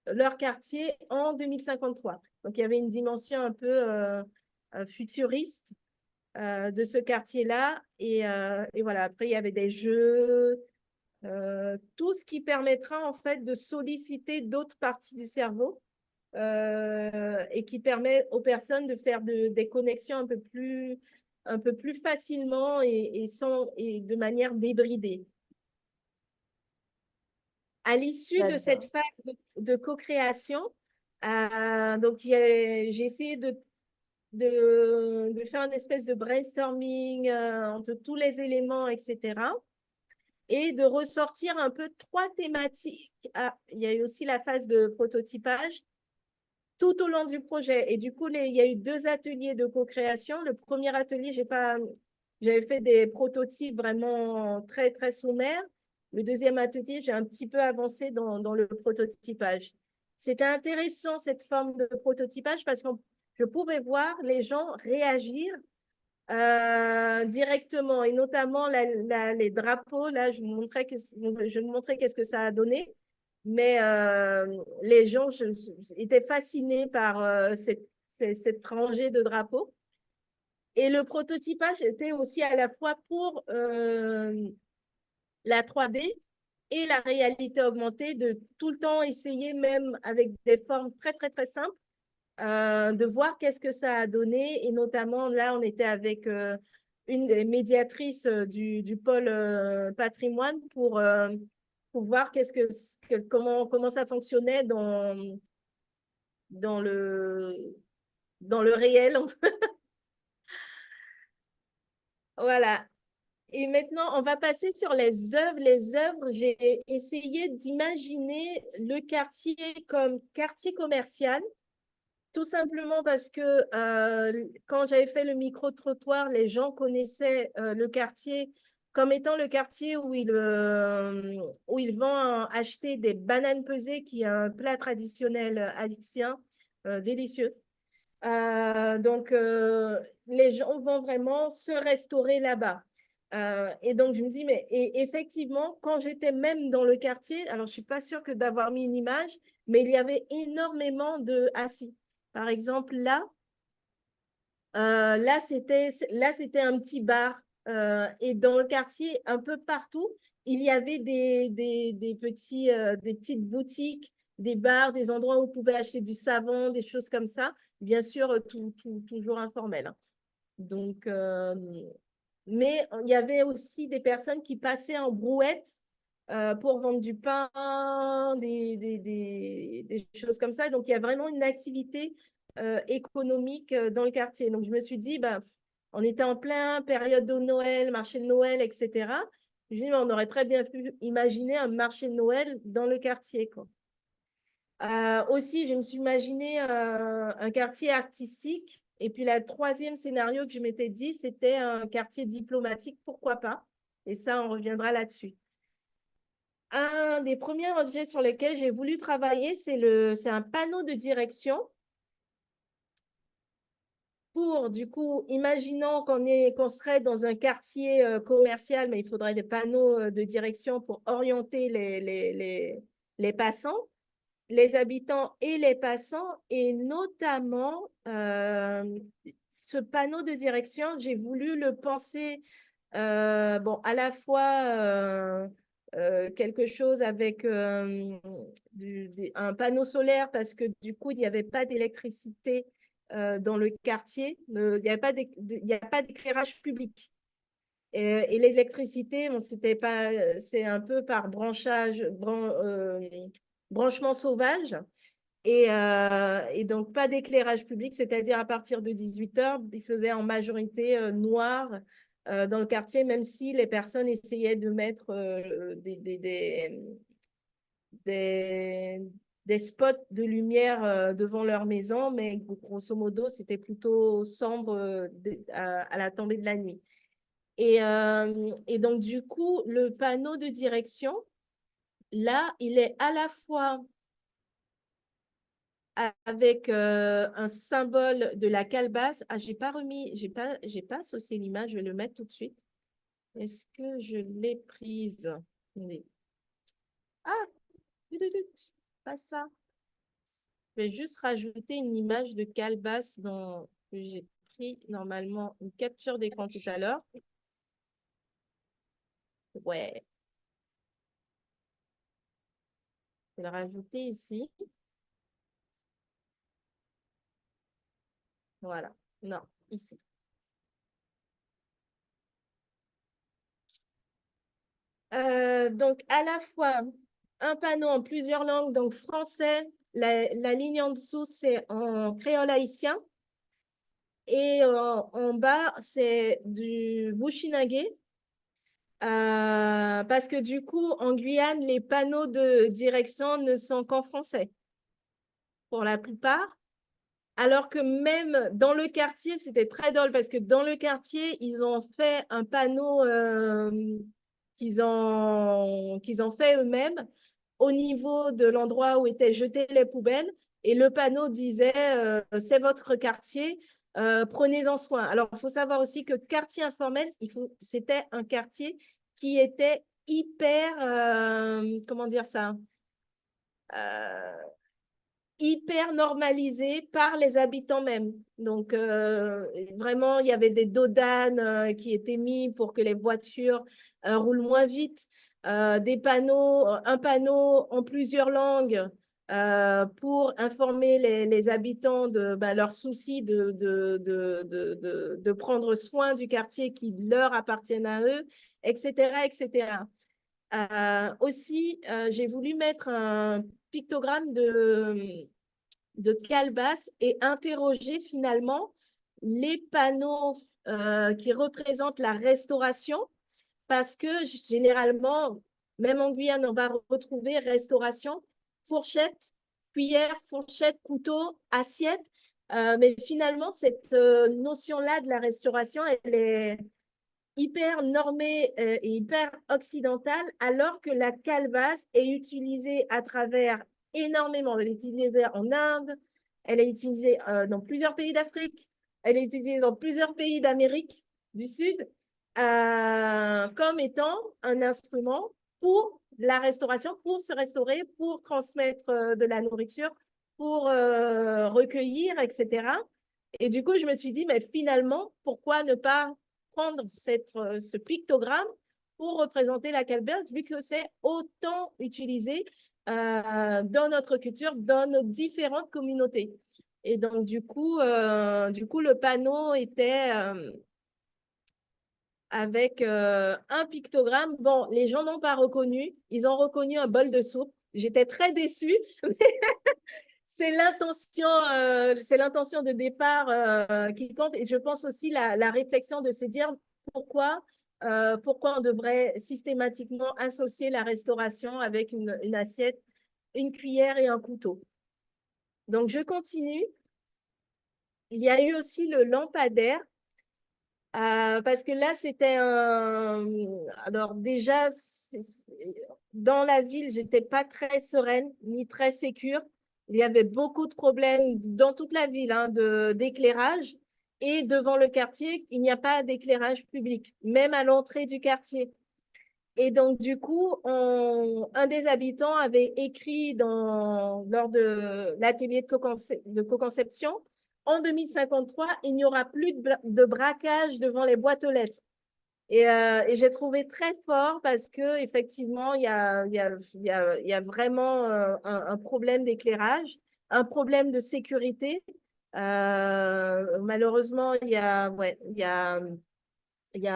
leur quartier en 2053. Donc il y avait une dimension un peu futuriste de ce quartier-là. Et voilà, après, il y avait des jeux, tout ce qui permettra en fait de solliciter d'autres parties du cerveau et qui permet aux personnes de faire des connexions un peu plus facilement et de manière débridée. À l'issue de cette J'adore. phase de co-création, donc j'ai essayé de faire une espèce de brainstorming entre tous les éléments, etc. Et de ressortir un peu trois thématiques. Ah, il y a eu aussi la phase de prototypage tout au long du projet. Et du coup, il y a eu deux ateliers de co-création. Le premier atelier, j'avais fait des prototypes vraiment très, très sommaires. Le deuxième atelier, j'ai un petit peu avancé dans le prototypage. C'était intéressant, cette forme de prototypage, parce que je pouvais voir les gens réagir directement, et notamment les drapeaux. Là, je vous montrais qu'est-ce que ça a donné, mais les gens étaient fascinés par cette rangée de drapeaux. Et le prototypage était aussi à la fois pour la 3D et la réalité augmentée, de tout le temps essayer, même avec des formes très, très, très simples, de voir qu'est-ce que ça a donné. Et notamment, là, on était avec une des médiatrices du pôle patrimoine pour voir comment ça fonctionnait dans dans le réel. Voilà. Et maintenant, on va passer sur les œuvres. Les œuvres, j'ai essayé d'imaginer le quartier comme quartier commercial Tout simplement parce que quand j'avais fait le micro-trottoir, les gens connaissaient le quartier comme étant le quartier où ils vont acheter des bananes pesées, qui est un plat traditionnel haïtien délicieux. Donc, les gens vont vraiment se restaurer là-bas. Et donc, je me dis, mais et effectivement, quand j'étais même dans le quartier, alors je ne suis pas sûre que d'avoir mis une image, mais il y avait énormément de assis. Par exemple, là, c'était un petit bar. Et dans le quartier, un peu partout, il y avait des petites boutiques, des bars, des endroits où on pouvait acheter du savon, des choses comme ça. Bien sûr, toujours informel, hein. Donc, mais il y avait aussi des personnes qui passaient en brouette pour vendre du pain, des choses comme ça. Donc, il y a vraiment une activité économique dans le quartier. Donc, je me suis dit, bah, on était en plein période de Noël, marché de Noël, etc. Je me dis, on aurait très bien pu imaginer un marché de Noël dans le quartier, quoi. Aussi, je me suis imaginé un quartier artistique. Et puis, le troisième scénario que je m'étais dit, c'était un quartier diplomatique, pourquoi pas. Et ça, on reviendra là-dessus. Un des premiers objets sur lesquels j'ai voulu travailler, c'est un panneau de direction pour, du coup, imaginons qu'on serait dans un quartier commercial, mais il faudrait des panneaux de direction pour orienter les passants, les habitants et les passants, et notamment ce panneau de direction, j'ai voulu le penser, bon, à la fois quelque chose avec un panneau solaire, parce que du coup, il n'y avait pas d'électricité dans le quartier, il n'y a pas d'éclairage public. Et l'électricité, bon, c'est un peu par branchement sauvage. Et donc, pas d'éclairage public, c'est-à-dire à partir de 18 heures, il faisait en majorité noir dans le quartier, même si les personnes essayaient de mettre des, des spots de lumière devant leur maison, mais grosso modo, c'était plutôt sombre à la tombée de la nuit. Et donc, du coup, le panneau de direction, là, il est à la fois avec un symbole de la calebasse. Ah, j'ai pas associé l'image, je vais le mettre tout de suite. Est-ce que je l'ai prise? Attendez. Ah, pas ça. Je vais juste rajouter une image de calebasse que j'ai pris normalement une capture d'écran tout à l'heure. Ouais, je vais le rajouter ici. Voilà. Non, ici. Donc, à la fois un panneau en plusieurs langues, donc français, la ligne en dessous, c'est en créole haïtien. Et en bas, c'est du bushinagé. Parce que du coup, en Guyane, les panneaux de direction ne sont qu'en français pour la plupart. Alors que même dans le quartier, c'était très drôle parce que dans le quartier, ils ont fait un panneau qu'ils ont fait eux-mêmes au niveau de l'endroit où étaient jetées les poubelles. Et le panneau disait c'est votre quartier, prenez-en soin. Alors, il faut savoir aussi que quartier informel, c'était un quartier qui était hyper, comment dire ça, euh, hyper normalisé par les habitants même. Donc, vraiment, il y avait des dodanes qui étaient mis pour que les voitures roulent moins vite, des panneaux, un panneau en plusieurs langues pour informer les habitants de leurs soucis de prendre soin du quartier qui leur appartient à eux, etc., etc. Aussi, j'ai voulu mettre un pictogramme de calebasse et interroger finalement les panneaux qui représentent la restauration, parce que généralement, même en Guyane, on va retrouver restauration, fourchette cuillère, fourchette, couteau, assiette. Mais finalement, cette notion-là de la restauration, elle est hyper normée et hyper occidentale, alors que la calebasse est utilisée à travers énormément. Elle est utilisée en Inde, elle est utilisée dans plusieurs pays d'Afrique, elle est utilisée dans plusieurs pays d'Amérique du Sud comme étant un instrument pour la restauration, pour se restaurer, pour transmettre de la nourriture, pour recueillir, etc. Et du coup, je me suis dit, mais finalement, pourquoi ne pas prendre ce pictogramme pour représenter la calebasse, vu que c'est autant utilisé dans notre culture, dans nos différentes communautés. Et donc, le panneau était avec un pictogramme. Bon, les gens n'ont pas reconnu. Ils ont reconnu un bol de soupe. J'étais très déçue. C'est l'intention de départ qui compte. Et je pense aussi la réflexion de se dire pourquoi on devrait systématiquement associer la restauration avec une assiette, une cuillère et un couteau. Donc, je continue. Il y a eu aussi le lampadaire. Parce que là, c'était un... Alors déjà, dans la ville, j'étais pas très sereine ni très sécure. Il y avait beaucoup de problèmes dans toute la ville hein, d'éclairage. Et devant le quartier, il n'y a pas d'éclairage public, même à l'entrée du quartier. Et donc, du coup, un des habitants avait écrit lors de l'atelier de co-conception, en 2053, il n'y aura plus de braquage devant les boîtes aux lettres. Et j'ai trouvé très fort parce qu'effectivement, il y a vraiment un problème d'éclairage, un problème de sécurité. Malheureusement, il y a ouais, il y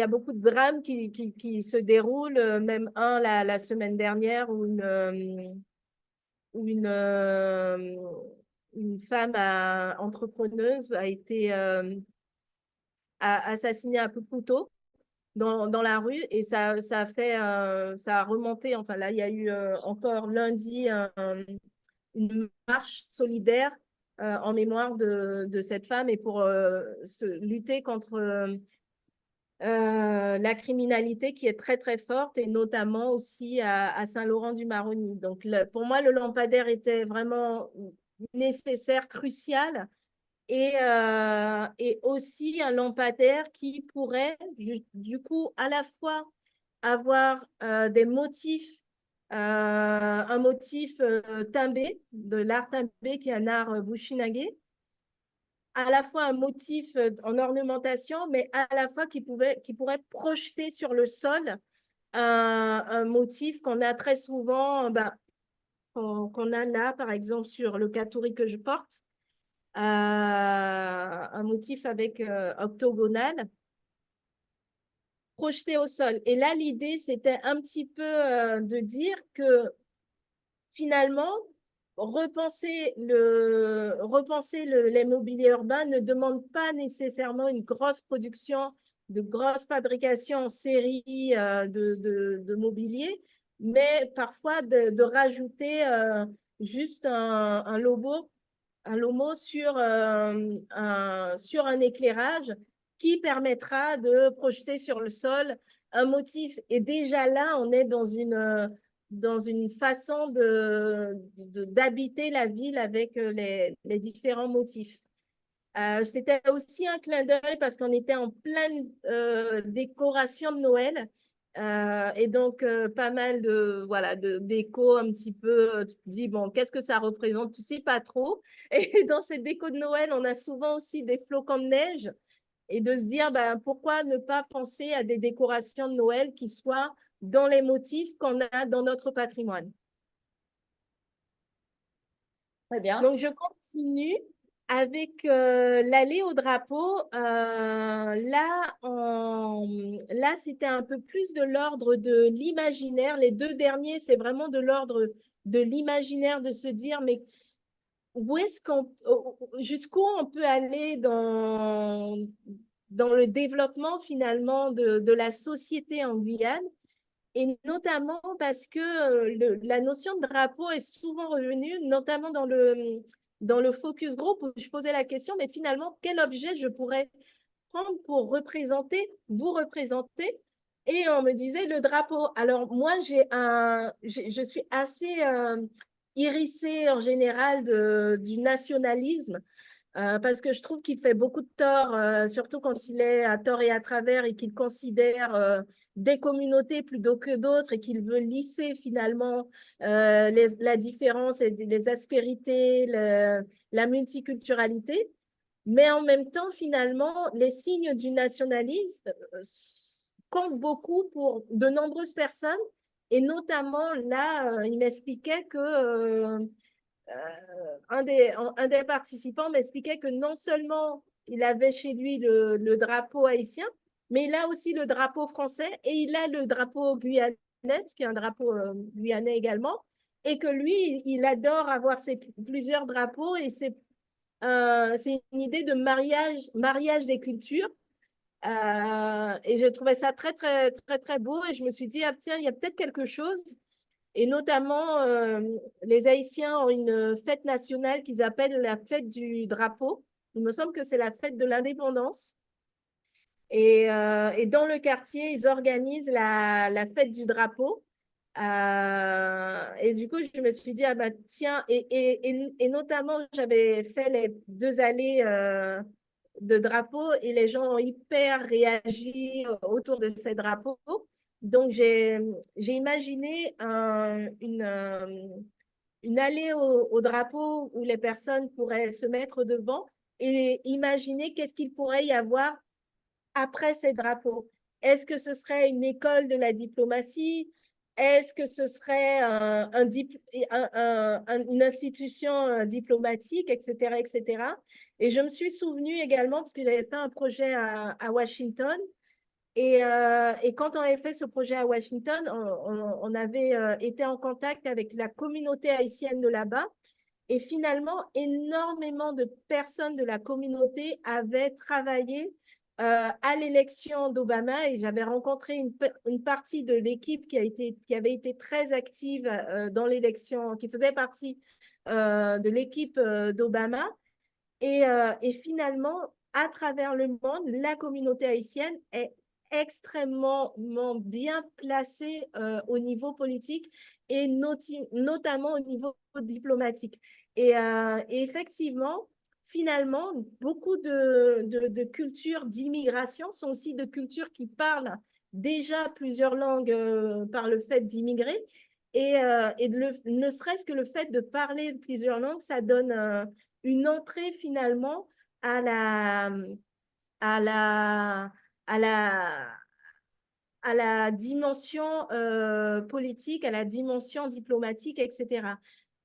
a beaucoup de drames qui se déroulent, même la semaine dernière où une femme entrepreneuse a été assassinée à coups de couteau dans la rue et ça a remonté. Enfin, là, il y a eu encore lundi une marche solidaire en mémoire de cette femme et pour lutter contre la criminalité qui est très, très forte et notamment aussi à Saint-Laurent-du-Maroni. Donc, pour moi, le lampadaire était vraiment nécessaire, crucial et aussi un lampadaire qui pourrait, du coup, à la fois avoir des motifs, un motif timbé, de l'art timbé qui est un art bushinage, à la fois un motif en ornementation, mais à la fois qui pourrait projeter sur le sol un motif qu'on a très souvent, qu'on a là, par exemple, sur le katuri que je porte, un motif avec octogonal, projeté au sol. Et là, l'idée, c'était un petit peu de dire que finalement, repenser l'immobilier urbain ne demande pas nécessairement une grosse production, de grosses fabrications en série de mobilier, mais parfois de rajouter juste un lomo sur un éclairage qui permettra de projeter sur le sol un motif. Et déjà là, on est dans une façon d'habiter la ville avec les différents motifs. C'était aussi un clin d'œil parce qu'on était en pleine décoration de Noël. Et donc, pas mal de déco un petit peu, tu te dis, bon, qu'est-ce que ça représente? Tu sais pas trop. Et dans cette déco de Noël, on a souvent aussi des flocons de neige et de se dire, ben, pourquoi ne pas penser à des décorations de Noël qui soient dans les motifs qu'on a dans notre patrimoine. Très bien. Donc, je continue avec l'allée au drapeau. Là, c'était un peu plus de l'ordre de l'imaginaire. Les deux derniers, c'est vraiment de l'ordre de l'imaginaire, de se dire, mais jusqu'où on peut aller dans le développement finalement de la société en Guyane. et notamment parce que la notion de drapeau est souvent revenue, notamment dans le focus group où je posais la question, mais finalement, quel objet je pourrais prendre pour représenter, vous représenter? Et on me disait le drapeau. Alors moi, je suis assez hérissée en général du nationalisme. Parce que je trouve qu'il fait beaucoup de tort, surtout quand il est à tort et à travers et qu'il considère des communautés plutôt que d'autres et qu'il veut lisser finalement la différence et les aspérités, la multiculturalité. Mais en même temps, finalement, les signes du nationalisme comptent beaucoup pour de nombreuses personnes. Et notamment, là, il m'expliquait que un des participants m'expliquait que non seulement il avait chez lui le drapeau haïtien, mais il a aussi le drapeau français et il a le drapeau guyanais, parce qu'il y a un drapeau guyanais également, et que lui, il adore avoir plusieurs drapeaux et c'est une idée de mariage des cultures. Et je trouvais ça très, très, très, très beau et je me suis dit, ah, tiens, il y a peut-être quelque chose et notamment, les Haïtiens ont une fête nationale qu'ils appellent la fête du drapeau. Il me semble que c'est la fête de l'indépendance. Et dans le quartier, ils organisent la fête du drapeau. Et du coup, je me suis dit, ah bah tiens, et notamment, j'avais fait les 2 allées de drapeau et les gens ont hyper réagi autour de ces drapeaux. Donc, j'ai imaginé une allée au drapeau où les personnes pourraient se mettre devant et imaginer qu'est-ce qu'il pourrait y avoir après ces drapeaux. Est-ce que ce serait une école de la diplomatie? Est-ce que ce serait une institution diplomatique, etc., etc. Et je me suis souvenue également, parce que j'avais fait un projet à Washington, et quand on avait fait ce projet à Washington, on avait été en contact avec la communauté haïtienne de là-bas. Et finalement, énormément de personnes de la communauté avaient travaillé à l'élection d'Obama et j'avais rencontré une partie de l'équipe qui avait été très active dans l'élection, qui faisait partie de l'équipe d'Obama. Et finalement, à travers le monde, la communauté haïtienne est extrêmement bien placée au niveau politique et notamment au niveau diplomatique. Et effectivement, finalement, beaucoup de cultures d'immigration sont aussi de cultures qui parlent déjà plusieurs langues par le fait d'immigrer. Ne serait-ce que le fait de parler plusieurs langues, ça donne une entrée finalement à à la, à la, à la dimension politique, à la dimension diplomatique, etc.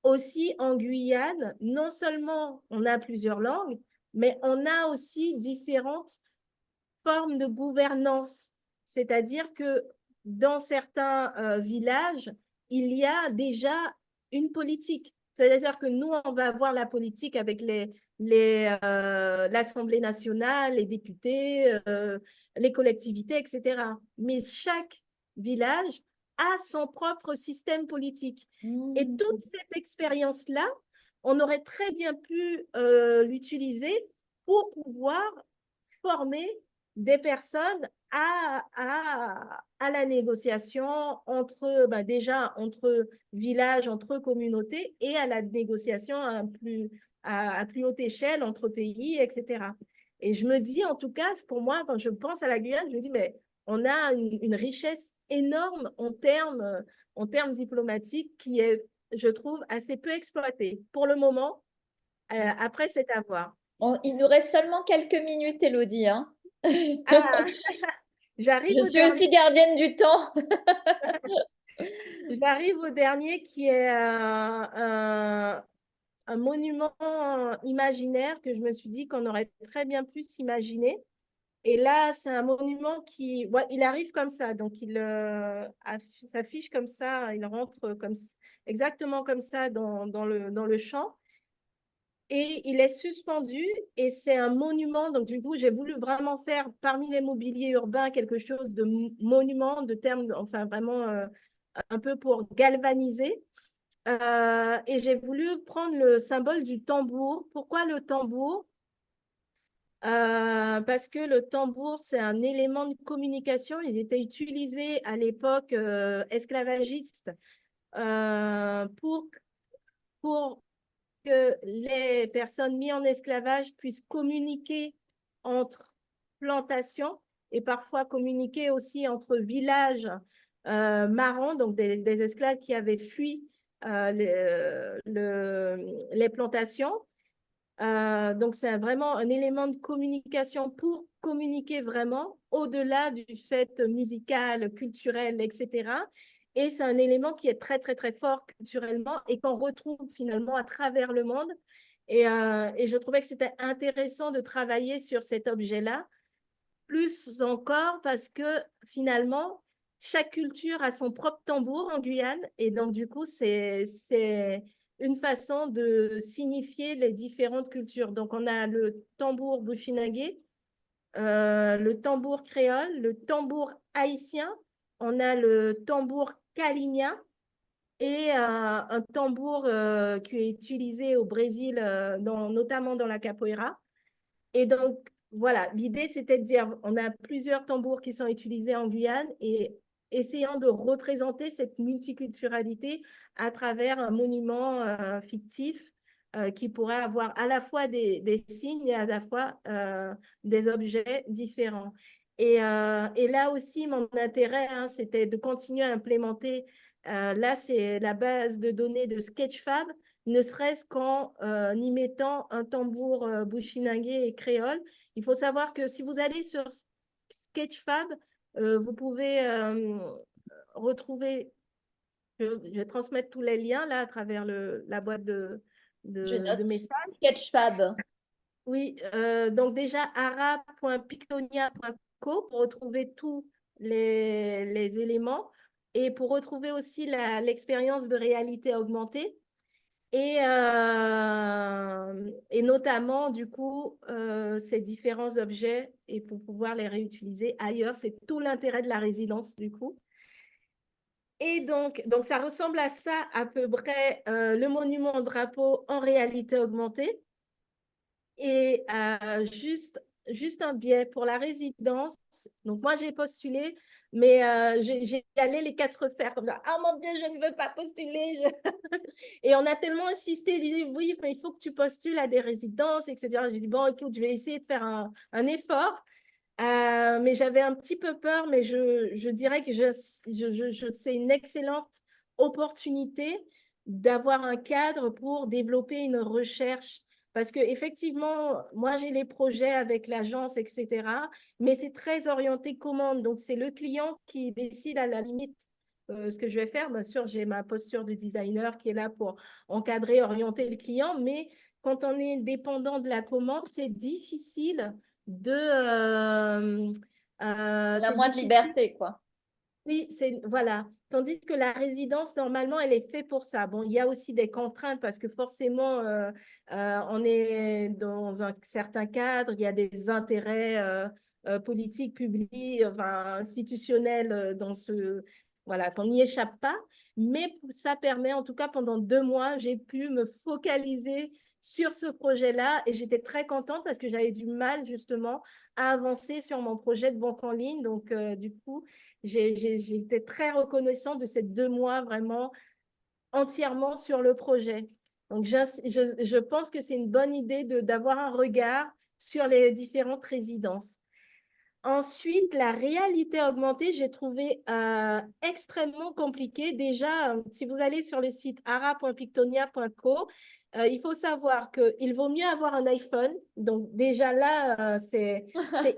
Aussi en Guyane, non seulement on a plusieurs langues, mais on a aussi différentes formes de gouvernance. C'est-à-dire que dans certains villages, il y a déjà une politique. C'est-à-dire que nous, on va avoir la politique avec l'Assemblée nationale, les députés, les collectivités, etc. Mais chaque village a son propre système politique. Et Mmh. toute cette expérience-là, on aurait très bien pu l'utiliser pour pouvoir former des personnes à la négociation entre, ben déjà, entre villages, entre communautés et à la négociation à plus haute échelle entre pays, etc. Et je me dis, en tout cas, pour moi, quand je pense à la Guyane, je me dis, mais on a une richesse énorme en termes diplomatiques qui est, je trouve, assez peu exploitée. Pour le moment, après, c'est à voir. Il nous reste seulement quelques minutes, Élodie, hein. Ah, j'arrive Je au suis dernier. aussi gardienne du temps. J'arrive au dernier qui est un monument imaginaire que je me suis dit qu'on aurait très bien pu s'imaginer. Et là, c'est un monument qui, ouais, il arrive comme ça, donc il s'affiche comme ça, il rentre exactement comme ça dans le champ. et il est suspendu et c'est un monument. Donc, du coup, j'ai voulu vraiment faire parmi les mobiliers urbains quelque chose de monument, de terme, enfin vraiment un peu pour galvaniser. Et j'ai voulu prendre le symbole du tambour. Pourquoi le tambour? Parce que le tambour, c'est un élément de communication. Il était utilisé à l'époque esclavagiste pour que les personnes mises en esclavage puissent communiquer entre plantations et parfois communiquer aussi entre villages marrands, donc des esclaves qui avaient fui les plantations. Donc, c'est vraiment un élément de communication pour communiquer vraiment au-delà du fait musical, culturel, etc. Et c'est un élément qui est très, très, très fort culturellement et qu'on retrouve finalement à travers le monde. Et je trouvais que c'était intéressant de travailler sur cet objet-là, plus encore parce que finalement, chaque culture a son propre tambour en Guyane. Et donc, du coup, c'est une façon de signifier les différentes cultures. Donc, on a le tambour bushinagé, le tambour créole, le tambour haïtien, on a le tambour kalinha et un tambour qui est utilisé au Brésil, notamment dans la capoeira. Et donc, voilà, l'idée, c'était de dire, on a plusieurs tambours qui sont utilisés en Guyane et essayant de représenter cette multiculturalité à travers un monument fictif qui pourrait avoir à la fois des signes et à la fois des objets différents. Et là aussi, mon intérêt, hein, c'était de continuer à implémenter, là, c'est la base de données de Sketchfab, ne serait-ce qu'en y mettant un tambour bushinagé et créole. Il faut savoir que si vous allez sur Sketchfab, vous pouvez retrouver, je vais transmettre tous les liens là à travers la boîte Je de note. messages. Sketchfab. Oui, donc déjà ara.pictonia.co pour retrouver tous les éléments et pour retrouver aussi l'expérience de réalité augmentée. Et notamment, du coup, ces différents objets et pour pouvoir les réutiliser ailleurs. C'est tout l'intérêt de la résidence, du coup. Et donc, ça ressemble à ça, à peu près, le monument au drapeau en réalité augmentée. Et juste un biais pour la résidence. Donc, moi, j'ai postulé, mais j'ai allé les quatre fers comme ça. Ah mon Dieu, je ne veux pas postuler. Et on a tellement insisté, il dit oui, mais il faut que tu postules à des résidences, etc. J'ai dit bon, écoute, je vais essayer de faire un effort. Mais j'avais un petit peu peur, mais je dirais que c'est une excellente opportunité d'avoir un cadre pour développer une recherche. Parce qu'effectivement, moi, j'ai les projets avec l'agence, etc. Mais c'est très orienté commande. Donc, c'est le client qui décide à la limite ce que je vais faire. Bien sûr, j'ai ma posture de designer qui est là pour encadrer, orienter le client. Mais quand on est dépendant de la commande, c'est difficile On a c'est moins de difficile. liberté, quoi. Oui, voilà. Tandis que la résidence, normalement, elle est faite pour ça. Bon, il y a aussi des contraintes parce que forcément, on est dans un certain cadre, il y a des intérêts politiques, publics, enfin, institutionnels voilà, qu'on n'y échappe pas. Mais ça permet, en tout cas, pendant 2 mois, j'ai pu me focaliser sur ce projet-là et j'étais très contente parce que j'avais du mal justement à avancer sur mon projet de banque en ligne. Donc, du coup, j'étais très reconnaissante de ces 2 mois vraiment entièrement sur le projet. Donc, je pense que c'est une bonne idée d'avoir un regard sur les différentes résidences. Ensuite, la réalité augmentée, j'ai trouvé extrêmement compliqué. Déjà, si vous allez sur le site ara.pictonia.co, il faut savoir qu'il vaut mieux avoir un iPhone. Donc déjà là, c'est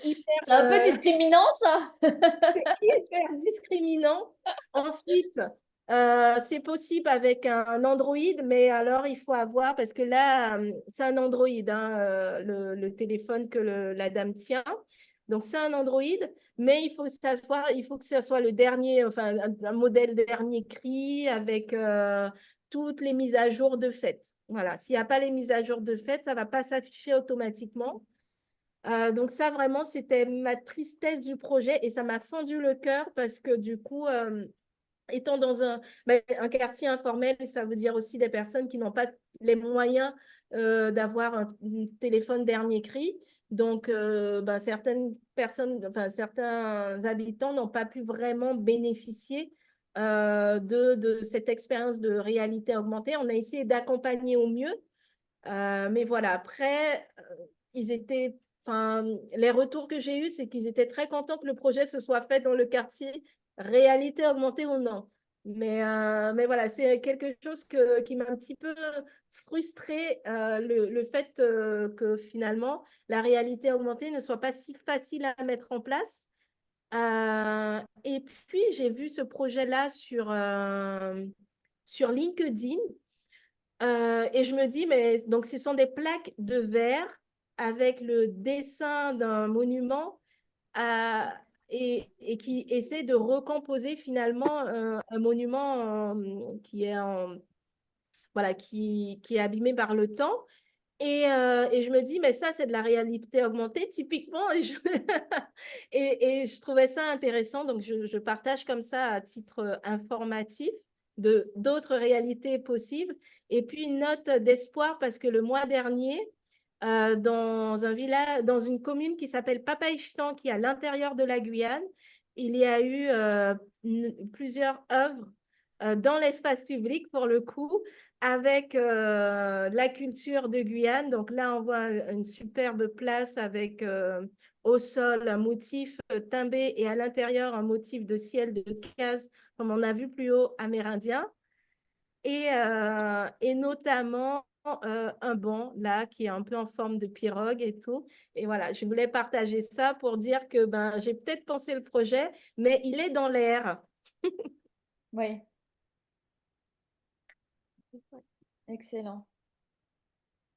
hyper, C'est un peu discriminant, ça. c'est hyper discriminant. Ensuite, c'est possible avec un Android, mais alors il faut avoir, parce que là, c'est un Android, hein, le téléphone que la dame tient. Donc, c'est un Android, mais il faut que ça soit le dernier, enfin, un modèle dernier cri avec toutes les mises à jour de fait. Voilà, s'il n'y a pas les mises à jour de fait, ça ne va pas s'afficher automatiquement. Donc ça, vraiment, c'était ma tristesse du projet et ça m'a fendu le cœur parce que du coup, étant dans un quartier informel, ça veut dire aussi des personnes qui n'ont pas les moyens d'avoir un téléphone dernier cri. Donc, certaines personnes, enfin, certains habitants n'ont pas pu vraiment bénéficier de cette expérience de réalité augmentée. On a essayé d'accompagner au mieux, mais voilà, après, ils étaient, enfin, les retours que j'ai eus, c'est qu'ils étaient très contents que le projet se soit fait dans le quartier réalité augmentée ou non. Mais voilà, c'est quelque chose qui m'a un petit peu frustrée, le fait que finalement, la réalité augmentée ne soit pas si facile à mettre en place. Et puis, j'ai vu ce projet-là sur LinkedIn. Et je me dis, mais donc ce sont des plaques de verre avec le dessin d'un monument et qui essaie de recomposer finalement un monument voilà, qui est abîmé par le temps. Et je me dis, mais ça, c'est de la réalité augmentée, typiquement. Et je trouvais ça intéressant. Donc, je partage comme ça à titre informatif de d'autres réalités possibles. Et puis, une note d'espoir parce que le mois dernier, dans un village, dans une commune qui s'appelle Papaïchtan, qui est à l'intérieur de la Guyane, il y a eu plusieurs œuvres dans l'espace public, pour le coup, avec la culture de Guyane. Donc là, on voit une superbe place avec au sol un motif timbé et à l'intérieur un motif de ciel de case, comme on a vu plus haut, amérindien. Et notamment un banc là qui est un peu en forme de pirogue et tout. Et voilà, je voulais partager ça pour dire que j'ai peut-être pensé le projet, mais il est dans l'air. Oui, excellent.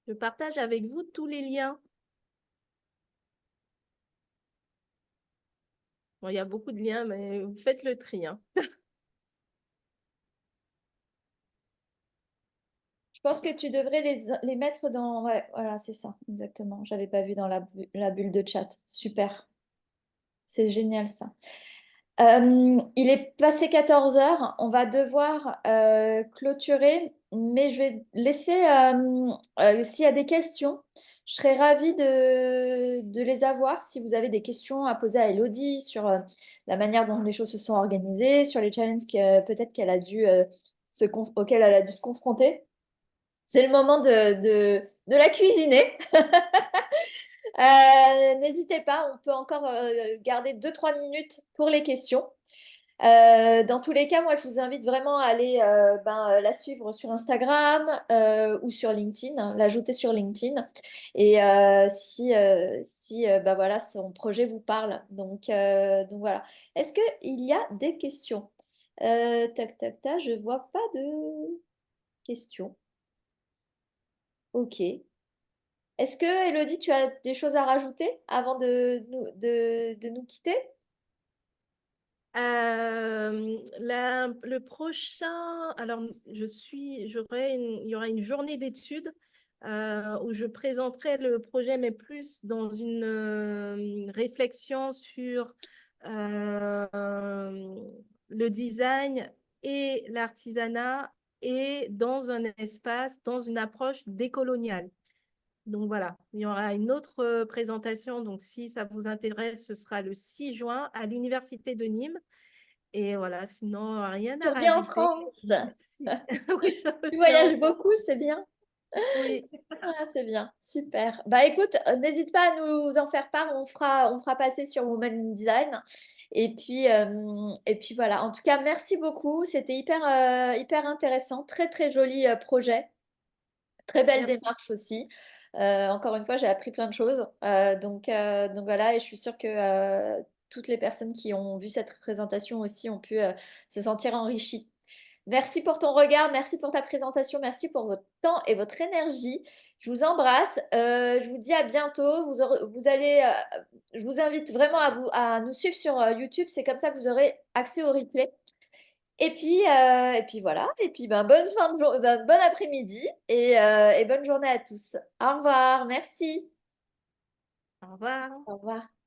Je partage avec vous tous les liens. Bon, il y a beaucoup de liens, mais vous faites le tri, hein. Je pense que tu devrais les mettre dans... Ouais, voilà, c'est ça, exactement. J'avais pas vu dans la bulle de chat. Super. C'est génial ça. Il est passé 14 heures. On va devoir clôturer, mais je vais laisser, s'il y a des questions, je serais ravie de les avoir. Si vous avez des questions à poser à Elodie sur la manière dont les choses se sont organisées, sur les challenges peut-être qu'elle a dû, auxquels elle a dû se confronter. C'est le moment de la cuisiner. N'hésitez pas, on peut encore garder 2-3 minutes pour les questions. Dans tous les cas, moi, je vous invite vraiment à aller la suivre sur Instagram ou sur LinkedIn, hein, l'ajouter sur LinkedIn. Et si voilà, son projet vous parle. Donc voilà. Est-ce qu'il y a des questions? Tac, tac, tac, je vois pas de questions. Ok. Est-ce que, Elodie, tu as des choses à rajouter avant de nous quitter? Le prochain, alors il y aura une journée d'études où je présenterai le projet, mais plus dans une réflexion sur euh, le design et l'artisanat et dans un espace, dans une approche décoloniale. Donc voilà, il y aura une autre présentation. Donc si ça vous intéresse, ce sera le 6 juin à l'Université de Nîmes. Et voilà, sinon, rien Tu à reviens en rajouter. France. Merci. Oui, je Tu reviens en voyages France. beaucoup, c'est bien. Oui, Ah, c'est bien, super. Bah écoute, n'hésite pas à nous en faire part, on fera passer sur Women in Design. Et puis voilà, en tout cas, merci beaucoup. C'était hyper intéressant, très très joli projet, très belle merci. démarche aussi. Encore une fois, j'ai appris plein de choses. Donc voilà, et je suis sûre que toutes les personnes qui ont vu cette présentation aussi ont pu se sentir enrichies. Merci pour ton regard, merci pour ta présentation, merci pour votre temps et votre énergie. Je vous embrasse. Je vous dis à bientôt. Je vous invite vraiment à nous suivre sur YouTube. C'est comme ça que vous aurez accès au replay. Et puis voilà. Et puis ben, bon après-midi et bonne journée à tous. Au revoir. Merci. Au revoir. Au revoir.